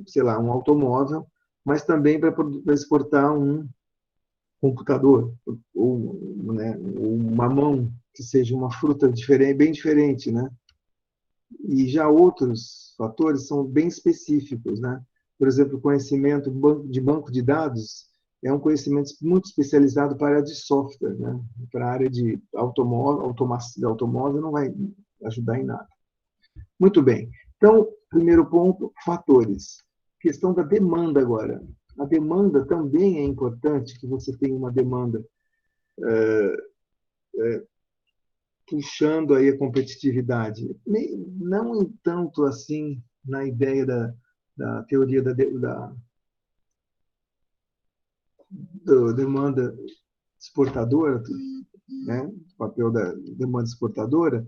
sei lá, um automóvel, mas também para exportar um computador, ou, né, uma mão, que seja uma fruta diferente, bem diferente, né? E já outros fatores são bem específicos, né? Por exemplo, o conhecimento de banco de dados é um conhecimento muito especializado para a área de software, né? Para a área de automóvel não vai ajudar em nada. Muito bem. Então, primeiro ponto, fatores. Questão da demanda agora. A demanda também é importante, que você tenha uma demanda puxando aí a competitividade. Não tanto assim na ideia da teoria da demanda exportadora, né? O papel da demanda exportadora,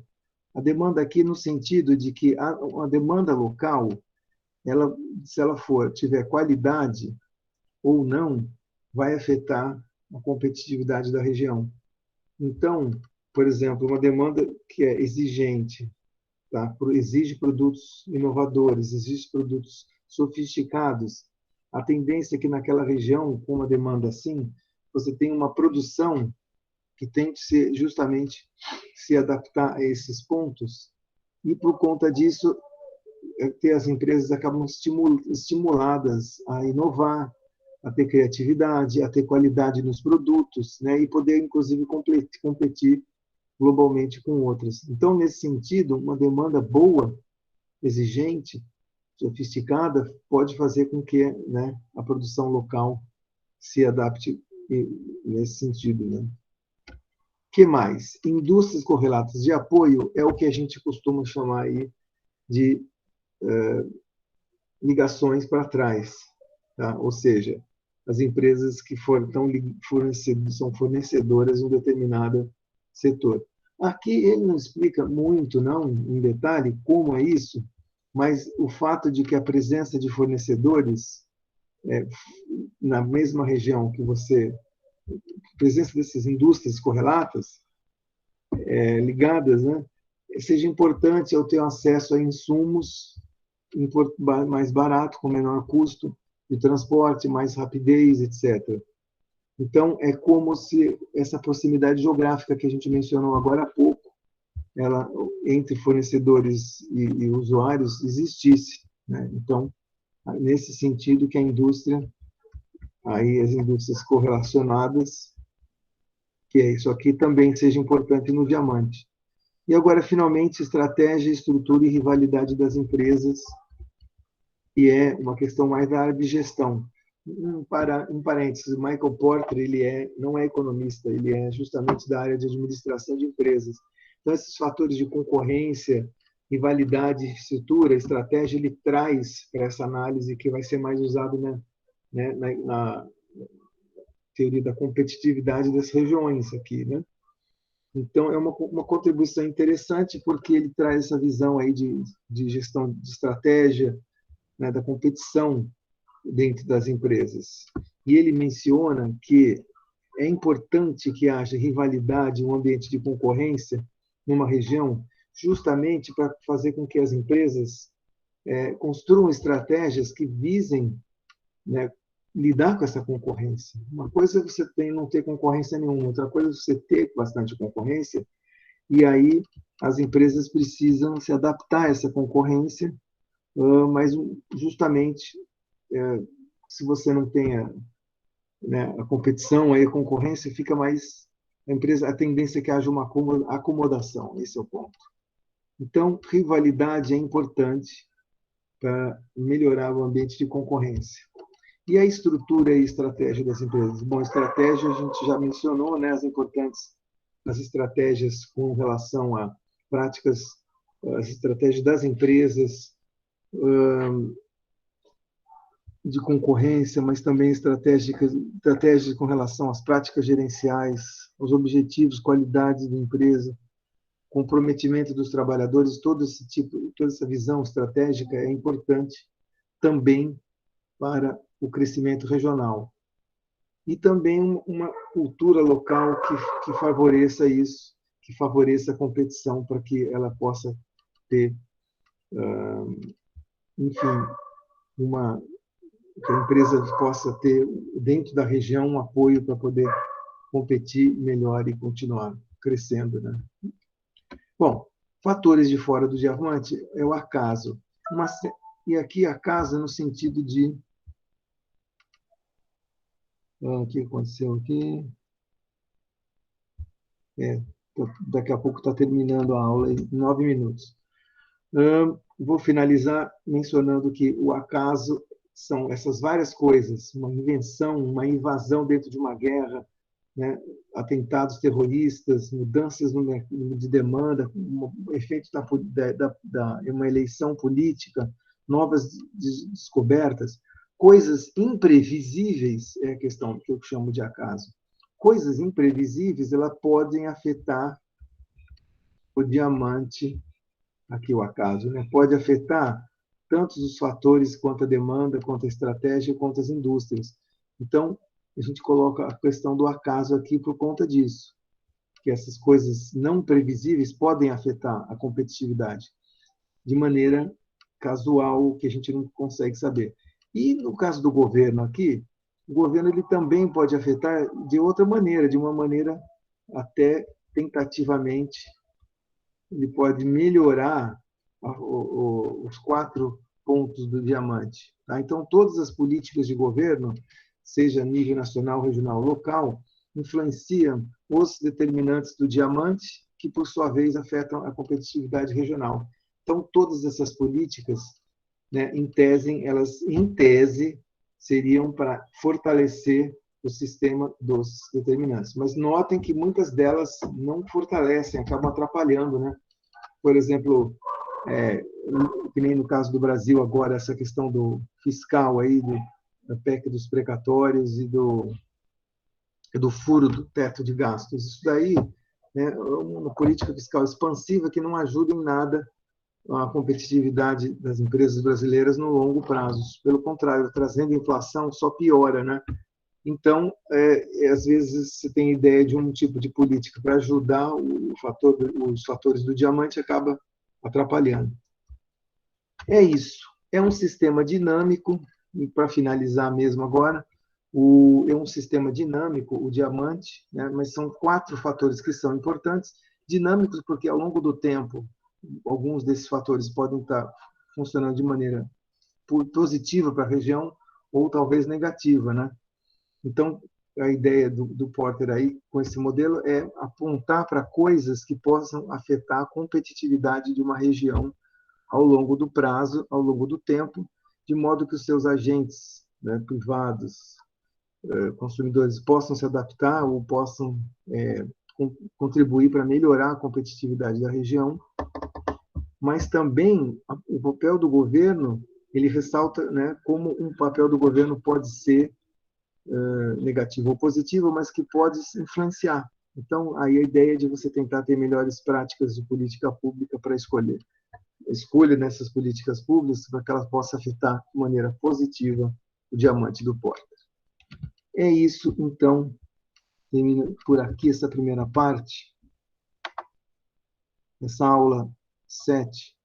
a demanda aqui no sentido de que a demanda local, se ela tiver qualidade ou não, vai afetar a competitividade da região. Então, por exemplo, uma demanda que é exigente, tá? Exige produtos inovadores, exige produtos sofisticados. A tendência é que naquela região, com uma demanda assim, você tem uma produção que tem que ser justamente se adaptar a esses pontos, e por conta disso, que as empresas acabam estimuladas a inovar, a ter criatividade, a ter qualidade nos produtos, né? E poder, inclusive, competir globalmente com outras. Então, nesse sentido, uma demanda boa, exigente, sofisticada, pode fazer com que, né, a produção local se adapte nesse sentido, né? Que mais? Indústrias correlatas de apoio é o que a gente costuma chamar aí de ligações para trás, tá? Ou seja, as empresas que são fornecedoras de um determinado setor. Aqui ele não explica muito, não, em detalhe, como é isso, mas o fato de que a presença de fornecedores na mesma região que você, a presença dessas indústrias correlatas, ligadas, né, seja importante eu ter acesso a insumos mais barato, com menor custo de transporte, mais rapidez, etc. Então, é como se essa proximidade geográfica que a gente mencionou agora há pouco, ela, entre fornecedores e usuários, existisse, né? Então, nesse sentido que a indústria, aí as indústrias correlacionadas, que é isso aqui, também seja importante no diamante. E agora, finalmente, estratégia, estrutura e rivalidade das empresas, que é uma questão mais da área de gestão. Um parênteses, Michael Porter não é economista, ele é justamente da área de administração de empresas. Então, esses fatores de concorrência, rivalidade, estrutura, estratégia, ele traz para essa análise que vai ser mais usado na teoria da competitividade das regiões aqui, né? Então, é uma contribuição interessante, porque ele traz essa visão aí de gestão de estratégia, né, da competição dentro das empresas. E ele menciona que é importante que haja rivalidade, um ambiente de concorrência numa região, justamente para fazer com que as empresas construam estratégias que visem, né, lidar com essa concorrência. Uma coisa é você não ter concorrência nenhuma, outra coisa é você ter bastante concorrência, e aí as empresas precisam se adaptar a essa concorrência, mas justamente se você não tem a competição, aí a concorrência fica mais a tendência é que haja uma acomodação, esse é o ponto. Então, rivalidade é importante para melhorar o ambiente de concorrência. E a estrutura e estratégia das empresas? Bom, estratégia a gente já mencionou, né, as estratégias com relação a práticas, as estratégias das empresas de concorrência, mas também estratégias com relação às práticas gerenciais, aos objetivos, qualidades da empresa, comprometimento dos trabalhadores, todo esse tipo, toda essa visão estratégica é importante também para o crescimento regional. E também uma cultura local que favoreça isso, que favoreça a competição para que ela possa ter, enfim, que a empresa possa ter dentro da região um apoio para poder competir melhor e continuar crescendo, né? Bom, fatores de fora do diamante é o acaso. E aqui acaso no sentido de o que aconteceu aqui? Daqui a pouco está terminando a aula em 9 minutos. Vou finalizar mencionando que o acaso são essas várias coisas, uma invenção, uma invasão dentro de uma guerra, né? Atentados terroristas, mudanças de demanda, um efeito da uma eleição política, novas descobertas, coisas imprevisíveis é a questão que eu chamo de acaso. Coisas imprevisíveis, elas podem afetar o diamante, aqui o acaso, né? Pode afetar tanto os fatores quanto a demanda, quanto a estratégia, quanto as indústrias. Então, a gente coloca a questão do acaso aqui por conta disso, que essas coisas não previsíveis podem afetar a competitividade de maneira casual, que a gente não consegue saber. E no caso do governo aqui, o governo ele também pode afetar de outra maneira, de uma maneira até tentativamente, ele pode melhorar os 4 pontos do diamante. Tá? Então, todas as políticas de governo, seja a nível nacional, regional, local, influenciam os determinantes do diamante, que, por sua vez, afetam a competitividade regional. Então, todas essas políticas, né, em tese, seriam para fortalecer o sistema dos determinantes. Mas notem que muitas delas não fortalecem, acabam atrapalhando, né? Por exemplo, que nem no caso do Brasil agora, essa questão do fiscal aí, da PEC dos precatórios e do furo do teto de gastos. Isso daí, né, é uma política fiscal expansiva que não ajuda em nada a competitividade das empresas brasileiras no longo prazo. Pelo contrário, trazendo inflação só piora, né? Então, às vezes você tem ideia de um tipo de política para ajudar os fatores do diamante, acaba atrapalhando. É isso. É um sistema dinâmico, e para finalizar mesmo agora, é um sistema dinâmico, o diamante, né? Mas são 4 fatores que são importantes, dinâmicos porque ao longo do tempo, alguns desses fatores podem estar funcionando de maneira positiva para a região ou talvez negativa, né? Então, a ideia do Porter aí, com esse modelo, é apontar para coisas que possam afetar a competitividade de uma região ao longo do prazo, ao longo do tempo, de modo que os seus agentes, né, privados, consumidores, possam se adaptar ou possam contribuir para melhorar a competitividade da região, mas também o papel do governo, ele ressalta, né, como um papel do governo pode ser negativo ou positivo, mas que pode influenciar. Então, aí a ideia é de você tentar ter melhores práticas de política pública para escolher. Escolha nessas políticas públicas para que elas possam afetar de maneira positiva o diamante do Porter. É isso, então, termina por aqui essa primeira parte. Essa aula 7